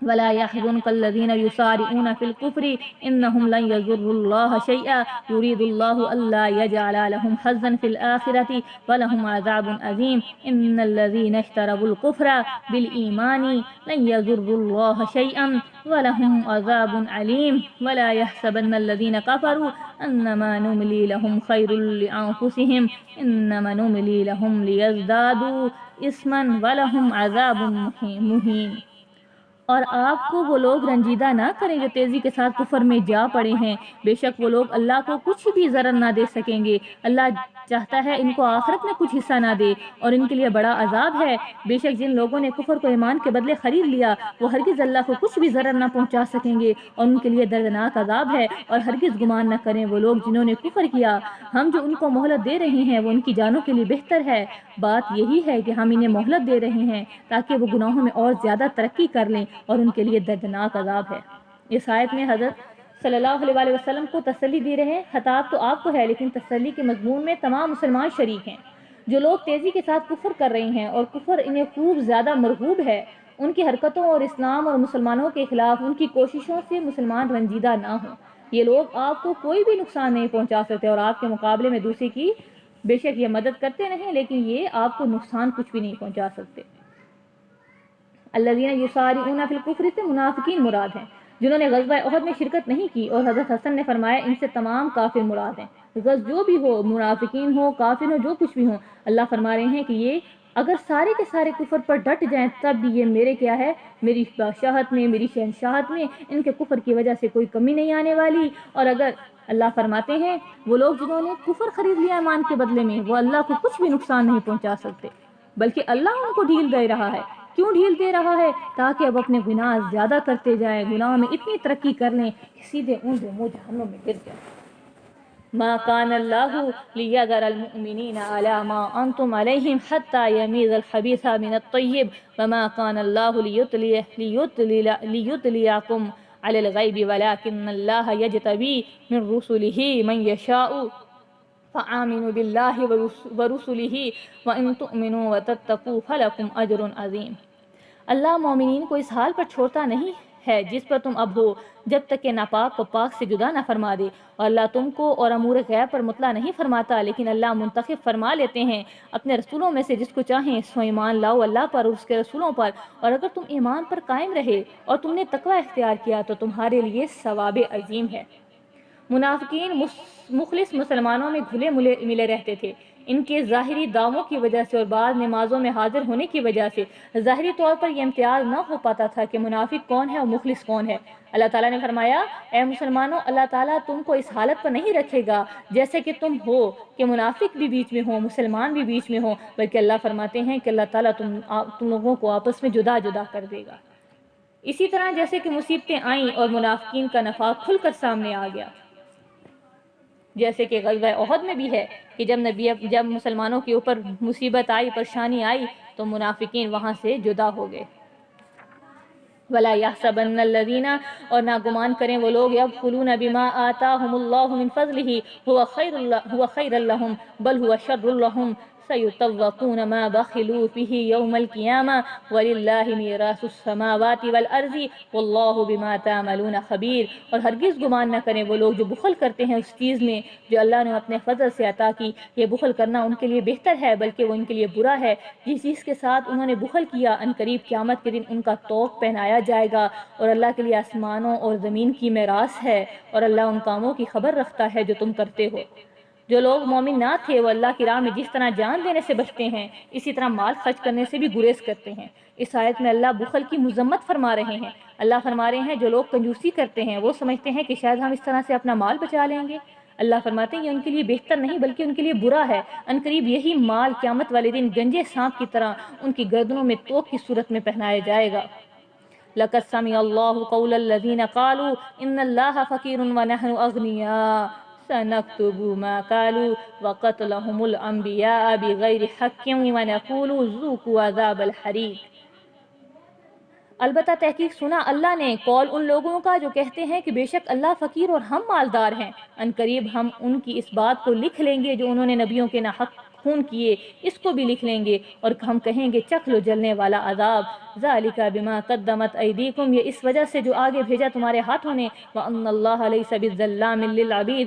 وَلَا يَحْزُنْكَ الَّذِينَ يُسَارِعُونَ فِي الْكُفْرِ إِنَّهُمْ لَنْ يَضُرُّوا اللَّهَ شَيْئًا يُرِيدُ اللَّهُ أَلَّا يَجْعَلَ لَهُمْ حَظًّا فِي الْآخِرَةِ وَلَهُمْ عَذَابٌ عَظِيمٌ إِنَّ الَّذِينَ اشْتَرَوُا الْكُفْرَ بِالْإِيمَانِ لَنْ يَضُرُّوا اللَّهَ شَيْئًا وَلَهُمْ عَذَابٌ عَلِيمٌ وَلَا يَحْسَبَنَّ الَّذِينَ كَفَرُوا أَنَّمَا نُمْلِي لَهُمْ خَيْرٌ لِأَنفُسِهِمْ إِنَّمَا نُمْلِي لَهُمْ لِيَزْدَادُوا إِثْمًا وَلَهُمْ عَذَابٌ مُهِينٌ۔ اور آپ کو وہ لوگ رنجیدہ نہ کریں جو تیزی کے ساتھ کفر میں جا پڑے ہیں، بے شک وہ لوگ اللہ کو کچھ بھی ضرر نہ دے سکیں گے، اللہ چاہتا ہے ان کو آخرت میں کچھ حصہ نہ دے اور ان کے لیے بڑا عذاب ہے۔ بے شک جن لوگوں نے کفر کو ایمان کے بدلے خرید لیا وہ ہرگز اللہ کو کچھ بھی ضرر نہ پہنچا سکیں گے اور ان کے لیے دردناک عذاب ہے۔ اور ہرگز گمان نہ کریں وہ لوگ جنہوں نے کفر کیا، ہم جو ان کو مہلت دے رہے ہیں وہ ان کی جانوں کے لیے بہتر ہے۔ بات یہی ہے کہ ہم انہیں مہلت دے رہے ہیں تاکہ وہ گناہوں میں اور زیادہ ترقی کر لیں اور ان کے لیے دردناک عذاب ہے۔ اس آیت میں حضرت صلی اللہ علیہ وآلہ وسلم کو تسلی دے رہے ہیں، خطاب تو آپ کو ہے لیکن تسلی کے مضمون میں تمام مسلمان شریک ہیں۔ جو لوگ تیزی کے ساتھ کفر کر رہے ہیں اور کفر انہیں خوب زیادہ مرغوب ہے، ان کی حرکتوں اور اسلام اور مسلمانوں کے خلاف ان کی کوششوں سے مسلمان رنجیدہ نہ ہوں۔ یہ لوگ آپ کو کوئی بھی نقصان نہیں پہنچا سکتے اور آپ کے مقابلے میں دوسرے کی بے شک یہ مدد کرتے نہیں لیکن یہ آپ کو نقصان کچھ بھی نہیں پہنچا سکتے۔ الذین یسارعون فی الکفر سے منافقین مراد ہیں جنہوں نے غزوہ احد میں شرکت نہیں کی، اور حضرت حسن نے فرمایا ان سے تمام کافر مراد ہیں۔ جو بھی ہو، منافقین ہو، کافر ہو، جو کچھ بھی ہو، اللہ فرما رہے ہیں کہ یہ اگر سارے کے سارے کفر پر ڈٹ جائیں تب بھی یہ میرے کیا ہے، میری بادشاہت میں، میری شہنشاہت میں ان کے کفر کی وجہ سے کوئی کمی نہیں آنے والی۔ اور اگر اللہ فرماتے ہیں وہ لوگ جنہوں نے کفر خرید لیا ایمان کے بدلے میں، وہ اللہ کو کچھ بھی نقصان نہیں پہنچا سکتے، بلکہ اللہ ان کو ڈھیل دے رہا ہے۔ کیوں ڈھیل دے رہا ہے؟ تاکہ اب اپنے گناہ زیادہ کرتے جائیں، گناہ میں اتنی ترقی کر لیں کہ سیدھے اونجے منہ جہنم میں گر جائیں۔ ما كان الله ليذر المؤمنين على ما أنتم عليهم حتى يميز الخبيث من الطيب وما كان الله ليطلعكم على الغيب ولكن الله يجتبي من رسله من يشاء فآمنوا بالله ورسله وإن تؤمنوا وتتقوا فلكم أجر عظيم۔ اللہ مومنین کو اس حال پر چھوڑتا نہیں ہے جس پر تم اب ہو، جب تک کہ ناپاک کو پاک سے جدا نہ فرما دے، اور اللہ تم کو اور امور غیب پر مطلع نہیں فرماتا، لیکن اللہ منتخب فرما لیتے ہیں اپنے رسولوں میں سے جس کو چاہیں، سو ایمان لاؤ اللہ پر اور اس کے رسولوں پر، اور اگر تم ایمان پر قائم رہے اور تم نے تقوی اختیار کیا تو تمہارے لیے ثواب عظیم ہے۔ منافقین مخلص مسلمانوں میں گھلے ملے رہتے تھے، ان کے ظاہری دعووں کی وجہ سے اور بعض نمازوں میں حاضر ہونے کی وجہ سے ظاہری طور پر یہ امتیاز نہ ہو پاتا تھا کہ منافق کون ہے اور مخلص کون ہے۔ اللہ تعالیٰ نے فرمایا اے مسلمانوں، اللہ تعالیٰ تم کو اس حالت پر نہیں رکھے گا جیسے کہ تم ہو کہ منافق بھی بیچ میں ہو، مسلمان بھی بیچ میں ہو، بلکہ اللہ فرماتے ہیں کہ اللہ تعالیٰ تم لوگوں کو آپس میں جدا جدا کر دے گا۔ اسی طرح جیسے کہ مصیبتیں آئیں اور منافقین کا نفاق کھل کر سامنے آ گیا، جیسے کہ غزوہ احد میں بھی ہے کہ جب مسلمانوں کے اوپر مصیبت آئی، پریشانی آئی تو منافقین وہاں سے جدا ہو گئے۔ وَلَا يَحْسَبَنَّ الَّذِينَ، اور نہ گمان کریں وہ لوگ، يَبْخُلُونَ بِمَا آتَاهُمُ اللَّهُ مِنْ فَضْلِهِ هُوَ خَيْرٌ لَهُمْ بَلْ هُوَ شَرٌّ لَهُمْ سَيُطَوَّقُونَ مَا بَخِلُوا بِهِ يَوْمَ الْقِيَامَةِ وَلِلَّهِ مِيرَاثُ السَّمَاوَاتِ وَالْأَرْضِ وَاللَّهُ بِمَا تَعْمَلُونَ خَبِيرٌ۔ اور ہرگز گمان نہ کریں وہ لوگ جو بخل کرتے ہیں اس چیز میں جو اللہ نے اپنے فضل سے عطا کی، یہ بخل کرنا ان کے لیے بہتر ہے بلکہ وہ ان کے لیے برا ہے۔ جس چیز کے ساتھ انہوں نے بخل کیا ان قریب قیامت کے دن ان کا طوق پہنایا جائے گا، اور اللہ کے لیے آسمانوں اور زمین کی میراث ہے، اور اللہ ان کاموں کی خبر رکھتا ہے جو تم کرتے ہو۔ جو لوگ مومن نہ تھے وہ اللہ کی راہ میں جس طرح جان دینے سے بچتے ہیں اسی طرح مال خرچ کرنے سے بھی گریز کرتے ہیں۔ اس آیت میں اللہ بخل کی مذمت فرما رہے ہیں۔ اللہ فرما رہے ہیں جو لوگ کنجوسی کرتے ہیں وہ سمجھتے ہیں کہ شاید ہم اس طرح سے اپنا مال بچا لیں گے۔ اللہ فرماتے ہیں یہ ان کے لیے بہتر نہیں بلکہ ان کے لیے برا ہے۔ ان قریب یہی مال قیامت والے دن گنجے سانپ کی طرح ان کی گردنوں میں توق کی صورت میں پہنایا جائے گا۔ لَقَدْ سَمِعَ اللَّهُ قَوْلَ الَّذِينَ قَالُوا إِنَّ اللَّهَ فَقِيرٌ وَنَحْنُ أَغْنِيَاءُ سَنَكْتُبُ مَا قَالُوا وَقَتْلَهُمُ الْأَنْبِيَاءَ بِغَيْرِ حَقٍّ وَنَقُولُ ذُوقُوا عَذَابَ الْحَرِيقِ۔ البتہ تحقیق سنا اللہ نے قول ان لوگوں کا جو کہتے ہیں کہ بے شک اللہ فقیر اور ہم مالدار ہیں۔ ان قریب ہم ان کی اس بات کو لکھ لیں گے جو انہوں نے نبیوں کے ناحق خون کیے، اس کو بھی لکھ لیں گے اور ہم کہیں گے چکھ لو جلنے والا عذاب۔ ذالک بما قدمت ایدیکم، یہ اس وجہ سے جو آگے بھیجا تمہارے ہاتھوں نے، وان اللہ لیس بالظلام للعبید،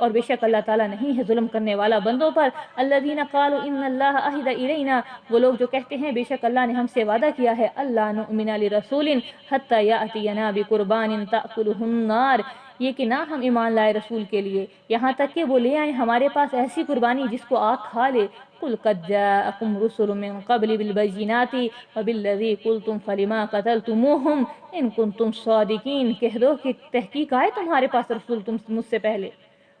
اور بے شک اللہ تعالیٰ نہیں ہے ظلم کرنے والا بندوں پر۔ الذین قالوا ان اللہ عہد الینا، وہ لوگ جو کہتے ہیں بے شک اللہ نے ہم سے وعدہ کیا ہے، اللہ نؤمن لرسول حتی یأتینا بقربان تأکلہ النار، یہ کہ نہ ہم ایمان لائے رسول کے لیے یہاں تک کہ وہ لے آئیں ہمارے پاس ایسی قربانی جس کو آگ کھا لے۔ قل قد جاءکم رسل من قبل بالبینات وبالذی قلتم فلما قتلتموہم ان کنتم صادقین، کہہ دو کہ تحقیق آئے تمہارے پاس رسول تم مجھ سے پہلے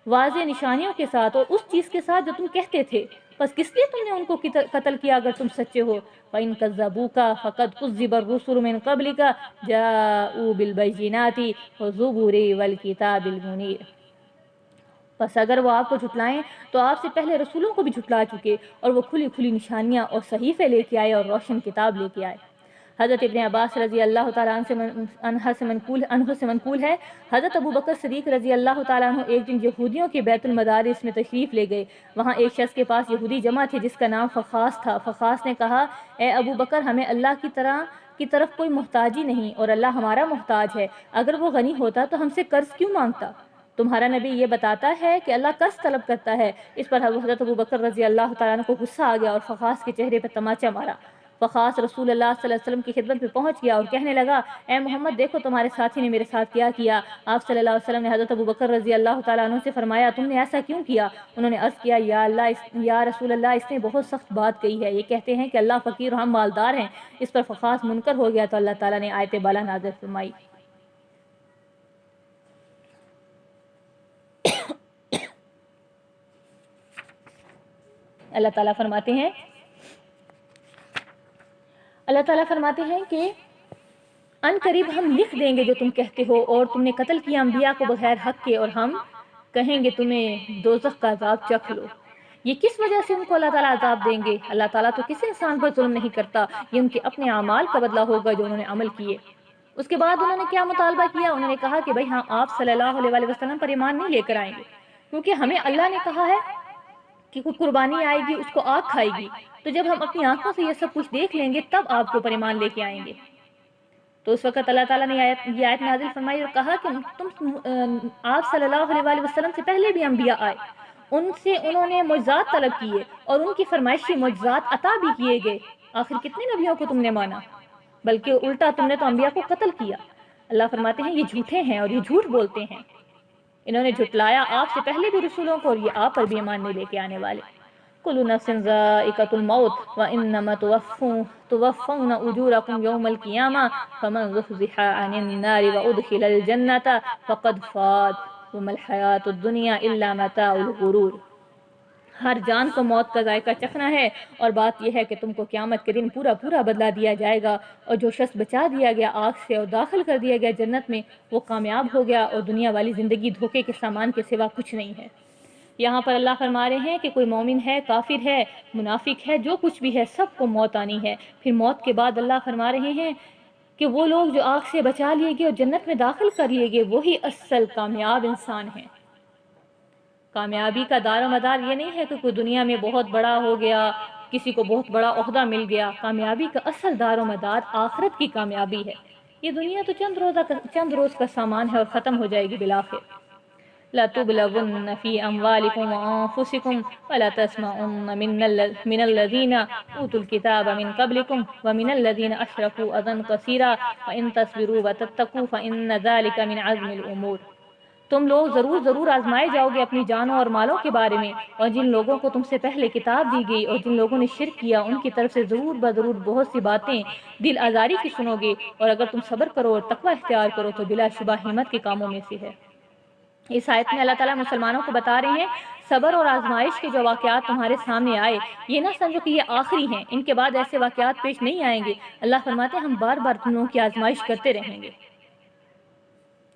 واضح نشانیوں کے ساتھ اور اس چیز کے ساتھ جو تم کہتے تھے، بس کس لیے تم نے ان کو قتل کیا اگر تم سچے ہو؟ فَإِن كَذَّبُوكَ فَقَدْ كُذِّبَ الرُّسُلُ مِن قَبْلِكَ جَاءُوا بِالْبَيِّنَاتِ وَالزُّبُرِ وَالْكِتَابِ الْمُنِيرِ۔ بس اگر وہ آپ کو جھٹلائیں تو آپ سے پہلے رسولوں کو بھی جھٹلا چکے، اور وہ کھلی کھلی نشانیاں اور صحیفے لے کے آئے اور روشن کتاب لے کے آئے۔ حضرت ابن عباس رضی اللہ تعالیٰ عنہ سے منقول ہے، حضرت ابو بکر صدیق رضی اللہ تعالیٰ عنہ ایک دن یہودیوں کے بیت المدارس میں تشریف لے گئے۔ وہاں ایک شخص کے پاس یہودی جمع تھے جس کا نام فخاس تھا۔ فخاس نے کہا، اے ابو بکر، ہمیں اللہ کی طرف کوئی محتاجی نہیں اور اللہ ہمارا محتاج ہے، اگر وہ غنی ہوتا تو ہم سے قرض کیوں مانگتا؟ تمہارا نبی یہ بتاتا ہے کہ اللہ قرض طلب کرتا ہے۔ اس پر حضرت ابو بکر رضی اللہ تعالیٰ عنہ کو غصہ آ گیا اور فخاس کے چہرے پر تماچا مارا۔ فخاس رسول اللہ صلی اللہ علیہ وسلم کی خدمت میں پہنچ گیا اور کہنے لگا، اے محمد، دیکھو تمہارے ساتھی نے میرے ساتھ کیا کیا۔ آپ صلی اللہ علیہ وسلم نے حضرت ابو بکر رضی اللہ تعالیٰ عنہ سے فرمایا، تم نے ایسا کیوں کیا؟ انہوں نے عرض کیا، یا رسول اللہ، اس نے بہت سخت بات کہی ہے، یہ کہتے ہیں کہ اللہ فقیر اور ہم مالدار ہیں۔ اس پر فخاس منکر ہو گیا تو اللہ تعالیٰ نے آیت بالا نازل فرمائی۔ اللہ تعالیٰ فرماتے ہیں کہ ان قریب ہم لکھ دیں گے جو تم کہتے ہو، اور تم نے قتل کیا انبیاء کو بغیر حق کے، اور ہم کہیں گے تمہیں دوزخ کا عذاب چکھ لو۔ یہ کس وجہ سے ان کو اللہ تعالیٰ عذاب دیں گے؟ اللہ تعالیٰ تو کسی انسان پر ظلم نہیں کرتا، یہ ان کے اپنے اعمال کا بدلہ ہوگا جو انہوں نے عمل کیے۔ اس کے بعد انہوں نے کیا مطالبہ کیا؟ انہوں نے کہا کہ بھئی ہاں، آپ صلی اللہ علیہ وسلم پر ایمان نہیں لے کر آئیں گے، کیونکہ ہمیں اللہ نے کہا ہے کہ کوئی قربانی آئے گی اس کو آگ کھائے گی، تو جب ہم اپنی آنکھوں سے یہ سب کچھ دیکھ لیں گے تب آپ کو پر ایمان لے کے آئیں گے۔ تو اس وقت اللہ تعالیٰ نے یہ آیت نازل فرمائی اور کہا کہ آپ صلی اللہ علیہ وسلم سے پہلے بھی انبیاء آئے، ان سے انہوں نے معجزات طلب کیے اور ان کی فرمائشی معجزات عطا بھی کیے گئے، آخر کتنے نبیوں کو تم نے مانا؟ بلکہ الٹا تم نے تو انبیاء کو قتل کیا۔ اللہ فرماتے ہیں یہ جھوٹے ہیں اور یہ جھوٹ بولتے ہیں، انہوں نے جھٹلایا آپ سے پہلے بھی رسولوں کو اور یہ آپ پر بھی ایمان نہیں لے کے آنے والے۔ کل نفس ذائقۃ الموت وانما توفون اجورکم یوم القیامہ فمن زحزح عن النار وادخل الجنۃ فقد فاز وما الحیاۃ الدنیا الا متاع الغرور۔ ہر جان کو موت کا ذائقہ چکھنا ہے، اور بات یہ ہے کہ تم کو قیامت کے دن پورا بدلہ دیا جائے گا، اور جو شخص بچا دیا گیا آگ سے اور داخل کر دیا گیا جنت میں وہ کامیاب ہو گیا، اور دنیا والی زندگی دھوکے کے سامان کے سوا کچھ نہیں ہے۔ یہاں پر اللہ فرما رہے ہیں کہ کوئی مومن ہے، کافر ہے، منافق ہے، جو کچھ بھی ہے، سب کو موت آنی ہے۔ پھر موت کے بعد اللہ فرما رہے ہیں کہ وہ لوگ جو آگ سے بچا لیے گئے اور جنت میں داخل کر لیے گئے وہی اصل کامیاب انسان ہیں۔ کامیابی کا دار و مدار یہ نہیں ہے کہ کوئی دنیا میں بہت بڑا ہو گیا، کسی کو بہت بڑا عہدہ مل گیا۔ کامیابی کا اصل دار و مدار آخرت کی کامیابی ہے۔ یہ دنیا تو چند روز کا سامان ہے اور ختم ہو جائے گی بالآخر۔ لَتُبْلَوُنَّ فِي أَمْوَالِكُمْ وَأَنفُسِكُمْ وَلَتَسْمَعُنَّ مِنَ الَّذِينَ أُوتُوا الْكِتَابَ مِنْ قَبْلِكُمْ وَمِنَ الَّذِينَ أَشْرَكُوا أَذًى كَثِيرًا وَإِن تَصْبِرُوا وَتَتَّقُوا فَإِنَّ ذَلِكَ مِنْ عَزْمِ الْأُمُورِ۔ تم لوگ ضرور آزمائے جاؤ گے اپنی جانوں اور مالوں کے بارے میں، اور جن لوگوں کو تم سے پہلے کتاب دی گئی اور جن لوگوں نے شرک کیا ان کی طرف سے ضرور بہت سی باتیں دل آزاری کی سنو گے، اور اگر تم صبر کرو اور تقوی اختیار کرو تو بلا شبہ ہمت کے کاموں میں سے ہے۔ اس آیت میں اللہ تعالیٰ مسلمانوں کو بتا رہے ہیں صبر اور آزمائش کے جو واقعات تمہارے سامنے آئے یہ نہ سمجھو کہ یہ آخری ہیں، ان کے بعد ایسے واقعات پیش نہیں آئیں گے۔ اللہ فرماتے ہیں ہم بار بار تم لوگوں کی آزمائش کرتے رہیں گے۔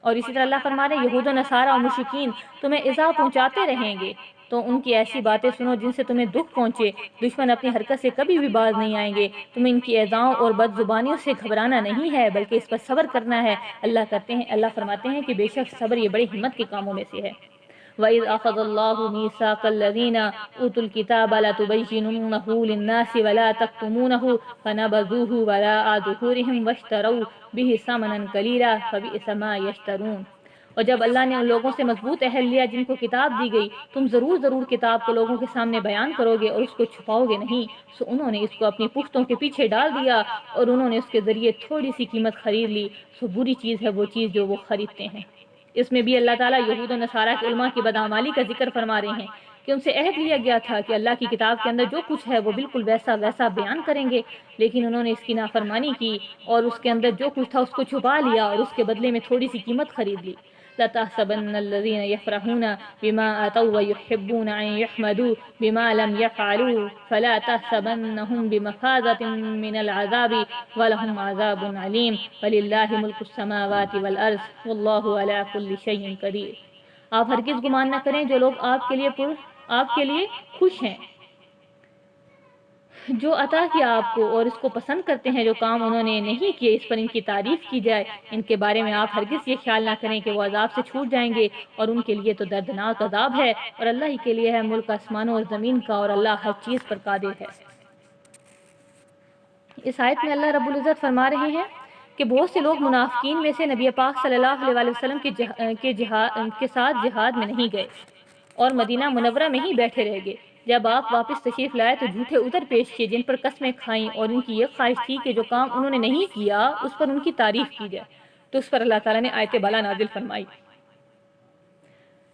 اور اسی طرح اللہ فرما رہے ہیں یہود و نصارہ اور مشرکین تمہیں ایذا پہنچاتے رہیں گے، تو ان کی ایسی باتیں سنو جن سے تمہیں دکھ پہنچے۔ دشمن اپنی حرکت سے کبھی بھی باز نہیں آئیں گے۔ تمہیں ان کی ایذاؤں اور بد زبانیوں سے گھبرانا نہیں ہے بلکہ اس پر صبر کرنا ہے۔ اللہ فرماتے ہیں کہ بے شک صبر یہ بڑی ہمت کے کاموں میں سے ہے۔ وَإِذْ أَخَذَ اللَّهُ مِيثَاقَ الَّذِينَ أُوتُوا الْكِتَابَ لَتُبَيِّنُنَّهُ لِلنَّاسِ وَلَا تَكْتُمُونَهُ فَنَبَذُوهُ وَرَاءَ ظُهُورِهِمْ وَاشْتَرَوْا بِهِ ثَمَنًا قَلِيلًا فَبِئْسَ مَا يَشْتَرُونَ۔ اور جب اللہ نے ان لوگوں سے مضبوط عہد لیا جن کو کتاب دی گئی، تم ضرور کتاب کو لوگوں کے سامنے بیان کرو گے اور اس کو چھپاؤ گے نہیں، سو انہوں نے اس کو اپنی پختوں کے پیچھے ڈال دیا اور انہوں نے اس کے ذریعے تھوڑی سی قیمت خرید لی، سو بری چیز ہے وہ چیز جو وہ خریدتے ہیں۔ اس میں بھی اللہ تعالیٰ یہود و نصارہ کے علماء کی بدعمالی کا ذکر فرما رہے ہیں کہ ان سے عہد لیا گیا تھا کہ اللہ کی کتاب کے اندر جو کچھ ہے وہ بالکل ویسا بیان کریں گے، لیکن انہوں نے اس کی نافرمانی کی اور اس کے اندر جو کچھ تھا اس کو چھپا لیا اور اس کے بدلے میں تھوڑی سی قیمت خرید لی۔ لَتَحْسَبَنَّ الَّذِينَ يَفْرَحُونَ بِمَا آتَوْا وَيُحِبُّونَ أَن يُحْمَدُوا بِمَا لَمْ يَفْعَلُوا فَلَا تَحْسَبَنَّهُمْ بِمَفَازَةٍ مِّنَ الْعَذَابِ وَلَهُمْ عَذَابٌ عَلِيمٌ وَلِلَّهِ مُلْكُ السَّمَاوَاتِ وَالْأَرْضِ وَاللَّهُ عَلَى كُلِّ شَيْءٍ قَدِيرٌ۔ آپ ہرگز گمان نہ کریں جو لوگ آپ کے لیے خوش ہیں، جو عطا کیا آپ کو اور اس کو پسند کرتے ہیں، جو کام انہوں نے نہیں کیے اس پر ان کی تعریف کی جائے، ان کے بارے میں آپ ہرگز یہ خیال نہ کریں کہ وہ عذاب سے چھوٹ جائیں گے، اور ان کے لیے تو دردناک عذاب ہے، اور اللہ ہی کے لیے ہے ملک آسمانوں اور زمین کا، اور اللہ ہر چیز پر قادر ہے۔ اس آیت میں اللہ رب العزت فرما رہے ہیں کہ بہت سے لوگ منافقین میں سے نبی پاک صلی اللہ علیہ وسلم کے ساتھ جہاد میں نہیں گئے اور مدینہ منورہ میں ہی بیٹھے رہ گئے۔ جب آپ واپس تشریف لائے تو جھوٹے عذر پیش کیے جن پر قسمیں کھائیں، اور ان کی یہ خواہش تھی کہ جو کام انہوں نے نہیں کیا اس پر ان کی تعریف کی جائے، تو اس پر اللہ تعالیٰ نے آیت بالا نازل فرمائی۔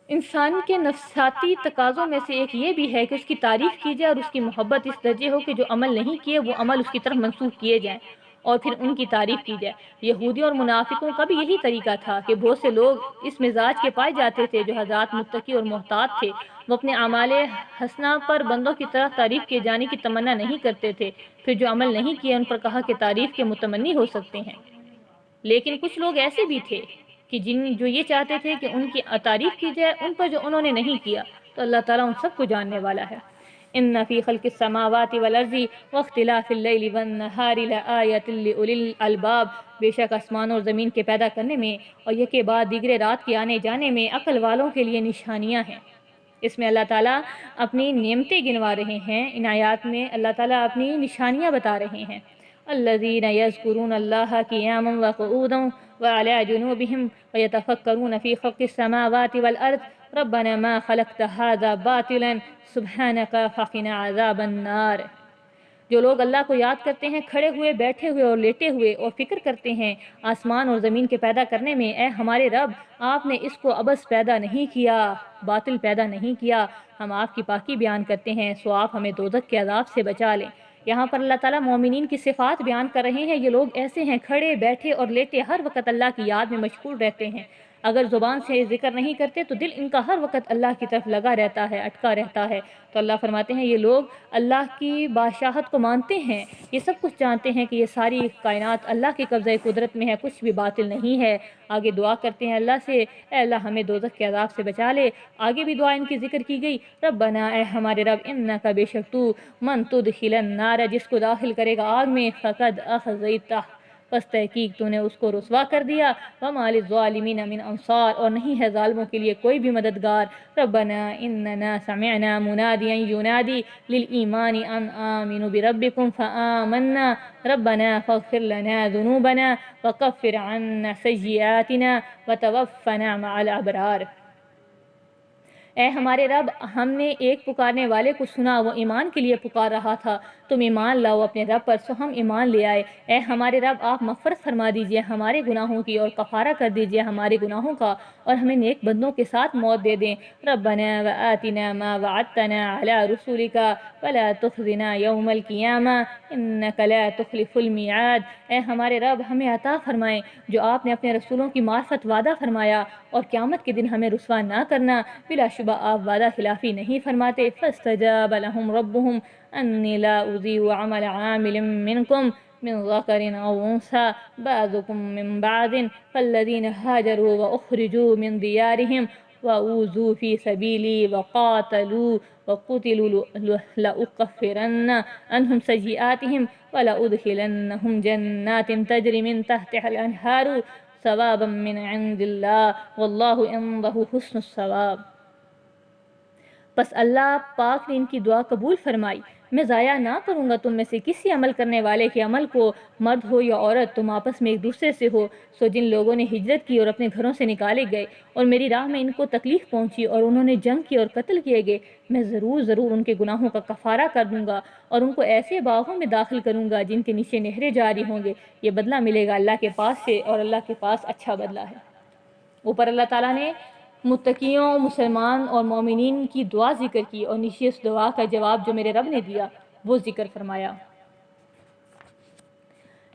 انسان کے نفسیاتی تقاضوں میں سے ایک یہ بھی ہے کہ اس کی تعریف کی جائے اور اس کی محبت اس درجے ہو کہ جو عمل نہیں کیے وہ عمل اس کی طرف منسوخ کیے جائیں اور پھر ان کی تعریف کی جائے۔ یہودیوں اور منافقوں کا بھی یہی طریقہ تھا کہ بہت سے لوگ اس مزاج کے پائے جاتے تھے جو حضرات متقی اور محتاط تھے، وہ اپنے اعمال حسنہ پر بندوں کی طرف تعریف کیے جانے کی تمنا نہیں کرتے تھے، پھر جو عمل نہیں کیے ان پر کہا کہ تعریف کے متمنی ہو سکتے ہیں۔ لیکن کچھ لوگ ایسے بھی تھے کہ جو یہ چاہتے تھے کہ ان کی تعریف کی جائے ان پر جو انہوں نے نہیں کیا، تو اللہ تعالیٰ ان سب کو جاننے والا ہے۔ ان فی خلق السماوات والارض واختلاف اللیل والنہار لآیۃ لأولی الالباب، بے شک آسمان اور زمین کے پیدا کرنے میں اور یکے بعد دیگرے رات کے آنے جانے میں عقل والوں کے لیے نشانیاں ہیں۔ اس میں اللہ تعالیٰ اپنی نعمتیں گنوا رہے ہیں، ان آیات میں اللہ تعالیٰ اپنی نشانیاں بتا رہے ہیں۔ الذین یذکرون اللہ قیاما وقعودا وعلی جنوبہم ویتفکرون فی خلق السماوات والارض ربنا ما خلقت ھذا باطلا سبحانک فقنا عذاب النار۔ جو لوگ اللہ کو یاد کرتے ہیں کھڑے ہوئے، بیٹھے ہوئے اور لیٹے ہوئے، اور فکر کرتے ہیں آسمان اور زمین کے پیدا کرنے میں، اے ہمارے رب آپ نے اس کو عبث پیدا نہیں کیا، باطل پیدا نہیں کیا، ہم آپ کی پاکی بیان کرتے ہیں، سو آپ ہمیں دوزخ کے عذاب سے بچا لیں۔ یہاں پر اللہ تعالیٰ مومنین کی صفات بیان کر رہے ہیں۔ یہ لوگ ایسے ہیں کھڑے بیٹھے اور لیٹے ہر وقت اللہ کی یاد میں مشغول رہتے ہیں، اگر زبان سے ذکر نہیں کرتے تو دل ان کا ہر وقت اللہ کی طرف لگا رہتا ہے، اٹکا رہتا ہے۔ تو اللہ فرماتے ہیں یہ لوگ اللہ کی بادشاہت کو مانتے ہیں، یہ سب کچھ جانتے ہیں کہ یہ ساری کائنات اللہ کے قبضۂ قدرت میں ہے، کچھ بھی باطل نہیں ہے۔ آگے دعا کرتے ہیں اللہ سے، اے اللہ ہمیں دوزخ کے عذاب سے بچا لے۔ آگے بھی دعا ان کی ذکر کی گئی، ربنا اے ہمارے رب انکا بے شک تو من تدخل النار جس کو داخل کرے گا آگ میں فقد اخزیتہ بس تحقیق تو نے اس کو رسوا کر دیا. وما للظالمین من انصار، اور نہیں ہے ظالموں کے لیے کوئی بھی مددگار. ربنا اننا سمعنا منادیا ینادی للایمان ان آمنوا بربکم فآمنا ربنا فاغفر لنا ذنوبنا وکفر عنا سیئاتنا وتوفنا مع الابرار. اے ہمارے رب، ہم نے ایک پکارنے والے کو سنا، وہ ایمان کے لیے پکار رہا تھا، تم ایمان لاؤ اپنے رب پر، سو ہم ایمان لے آئے. اے ہمارے رب، آپ مغفرت فرما دیجئے ہمارے گناہوں کی اور کفارہ کر دیجئے ہمارے گناہوں کا، اور ہمیں نیک بندوں کے ساتھ موت دے دیں. ربنا وآتنا ما وعدتنا على رسولك ولا تخزنا يوم القیامہ انك لا تخلف الميعاد. اے ہمارے رب، ہمیں عطا فرمائیں جو آپ نے اپنے رسولوں کی معرفت وعدہ فرمایا، اور قیامت کے دن ہمیں رسوا نہ کرنا. بلا شبہ آپ وعدہ خلافی نہیں فرماتے. فاستجاب لهم ربهم انی لا اضیع عمل عامل منکم من ذکر او انثى بعضکم من بعض فالذین هاجروا واخرجوا من دیارهم وأوذوا في سبيلي وقاتلوا وقتلوا لأكفرن عنهم سيئاتهم ولأدخلنهم جنات تجري من تحتها الأنهار ثوابا من عند الله والله عنده حسن الثواب. بس اللہ پاک نے ان کی دعا قبول فرمائی. میں ضائع نہ کروں گا تم میں سے کسی عمل کرنے والے کے عمل کو، مرد ہو یا عورت، تم آپس میں ایک دوسرے سے ہو. سو جن لوگوں نے ہجرت کی اور اپنے گھروں سے نکالے گئے اور میری راہ میں ان کو تکلیف پہنچی اور انہوں نے جنگ کی اور قتل کیے گئے، میں ضرور ان کے گناہوں کا کفارہ کر دوں گا اور ان کو ایسے باغوں میں داخل کروں گا جن کے نیچے نہریں جاری ہوں گے. یہ بدلہ ملے گا اللہ کے پاس سے، اور اللہ کے پاس اچھا بدلہ ہے. اوپر اللہ تعالیٰ نے متقیوں، مسلمان اور مومنین کی دعا ذکر کی، اور نیچے اس دعا کا جواب جو میرے رب نے دیا وہ ذکر فرمایا.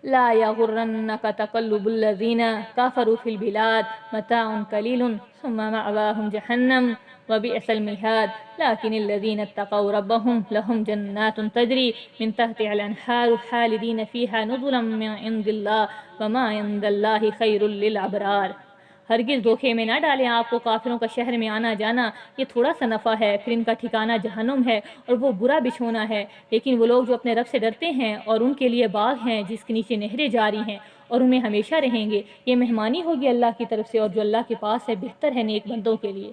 لا یغرنک تقلب الذین کفروا فی البلاد متاع قلیل ثم مأواہم جہنم وبئس المہاد لكن الذین اتقوا ربهم لهم جنات تجری من تحتها الانہار خالدین فیہا نزلا من عند اللہ وما عند اللہ خیر للابرار. ہرگز دھوکے میں نہ ڈالیں آپ کو کافروں کا شہر میں آنا جانا، یہ تھوڑا سا نفع ہے، پھر ان کا ٹھکانہ جہنم ہے اور وہ برا بچھونا ہے. لیکن وہ لوگ جو اپنے رب سے ڈرتے ہیں اور ان کے لیے باغ ہیں جس کے نیچے نہریں جاری ہیں اور ان میں ہمیشہ رہیں گے، یہ مہمانی ہوگی اللہ کی طرف سے، اور جو اللہ کے پاس ہے بہتر ہے نیک بندوں کے لیے.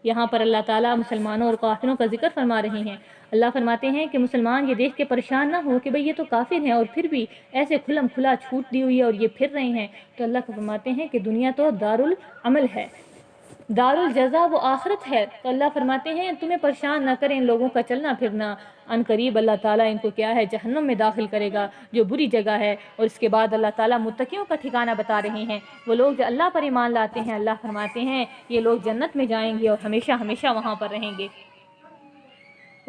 یہاں پر اللہ تعالیٰ مسلمانوں اور کافروں کا ذکر فرما رہے ہیں. اللہ فرماتے ہیں کہ مسلمان یہ دیکھ کے پریشان نہ ہو کہ بھئی یہ تو کافر ہیں اور پھر بھی ایسے کھلم کھلا چھوٹ دی ہوئی ہے اور یہ پھر رہے ہیں. تو اللہ فرماتے ہیں کہ دنیا تو دارالعمل ہے، دارالجزا وہ آخرت ہے. تو اللہ فرماتے ہیں تمہیں پریشان نہ کریں ان لوگوں کا چلنا پھرنا، ان قریب اللہ تعالیٰ ان کو کیا ہے، جہنم میں داخل کرے گا جو بری جگہ ہے. اور اس کے بعد اللہ تعالیٰ متقیوں کا ٹھکانہ بتا رہے ہیں، وہ لوگ جو اللہ پر ایمان لاتے ہیں. اللہ فرماتے ہیں یہ لوگ جنت میں جائیں گے اور ہمیشہ ہمیشہ وہاں پر رہیں گے.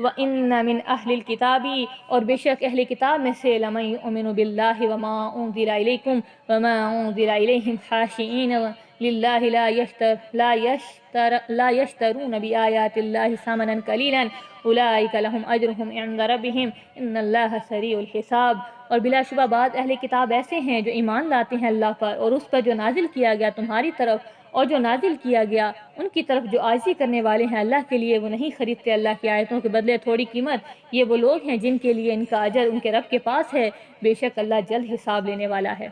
وَإِنَّ مِنْ أَهْلِ الْكِتَابِ، اور بے شک اہل کتاب میں سے لَمَن يُؤْمِنُ بِاللَّهِ وَمَا أُنزِلَ إِلَيْكُمْ وَمَا أُنزِلَ إِلَيْهِمْ خَاشِعِينَ لِلَّهِ لَا يَشْتَرُونَ بِآيَاتِ اللَّهِ ثَمَنًا قَلِيلًا أُولَئِكَ لَهُمْ أَجْرُهُمْ عِنْدَ رَبِّهِمْ إِنَّ اللَّهَ سَرِيعُ الْحِسَابِ. اور بلا شبہ بعض اہل کتاب ایسے ہیں جو ایمان لاتے ہیں اللہ پر اور اس پر جو نازل کیا گیا تمہاری طرف، اور جو نازل کیا گیا ان کی طرف، جو عاجزی کرنے والے ہیں اللہ کے لیے، وہ نہیں خریدتے اللہ کی آیتوں کے بدلے تھوڑی قیمت. یہ وہ لوگ ہیں جن کے لیے ان کا اجر ان کے رب کے پاس ہے، بے شک اللہ جلد حساب لینے والا ہے.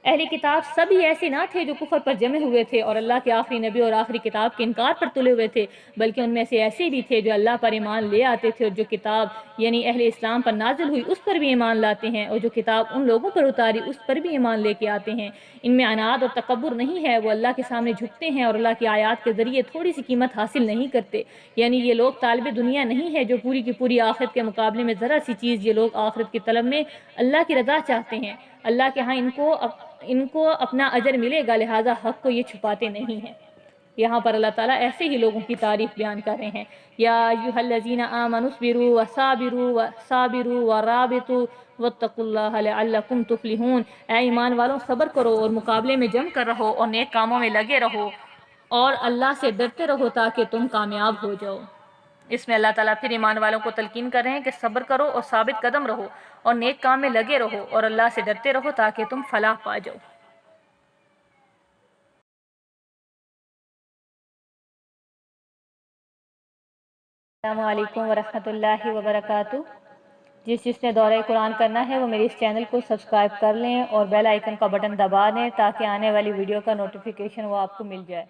اہل کتاب سبھی ایسے نہ تھے جو کفر پر جمے ہوئے تھے اور اللہ کے آخری نبی اور آخری کتاب کے انکار پر تلے ہوئے تھے، بلکہ ان میں سے ایسے بھی تھے جو اللہ پر ایمان لے آتے تھے اور جو کتاب یعنی اہل اسلام پر نازل ہوئی اس پر بھی ایمان لاتے ہیں، اور جو کتاب ان لوگوں پر اتاری اس پر بھی ایمان لے کے آتے ہیں. ان میں عناد اور تکبر نہیں ہے، وہ اللہ کے سامنے جھکتے ہیں اور اللہ کی آیات کے ذریعے تھوڑی سی قیمت حاصل نہیں کرتے. یعنی یہ لوگ طالب دنیا نہیں ہے جو پوری کی پوری آخرت کے مقابلے میں ذرا سی چیز، یہ لوگ آخرت کی طلب میں اللہ کی رضا چاہتے ہیں. اللہ کے ہاں ان کو اپنا اجر ملے گا، لہٰذا حق کو یہ چھپاتے نہیں ہیں. یہاں پر اللہ تعالیٰ ایسے ہی لوگوں کی تعریف بیان کر رہے ہیں. یا ایھا الذین آمنوا اصبروا وصابروا ورابطوا واتقوا اللہ لعلکم تفلحون. اے ایمان والوں صبر کرو اور مقابلے میں جم کر رہو اور نیک کاموں میں لگے رہو اور اللہ سے ڈرتے رہو تاکہ تم کامیاب ہو جاؤ. اس میں اللہ تعالیٰ پھر ایمان والوں کو تلقین کر رہے ہیں کہ صبر کرو اور ثابت قدم رہو اور نیک کام میں لگے رہو اور اللہ سے ڈرتے رہو تاکہ تم فلاح پا جاؤ. السلام علیکم ورحمۃ اللہ وبرکاتہ. جس نے دورہ قرآن کرنا ہے وہ میری اس چینل کو سبسکرائب کر لیں اور بیل آئیکن کا بٹن دبا دیں تاکہ آنے والی ویڈیو کا نوٹیفیکیشن وہ آپ کو مل جائے۔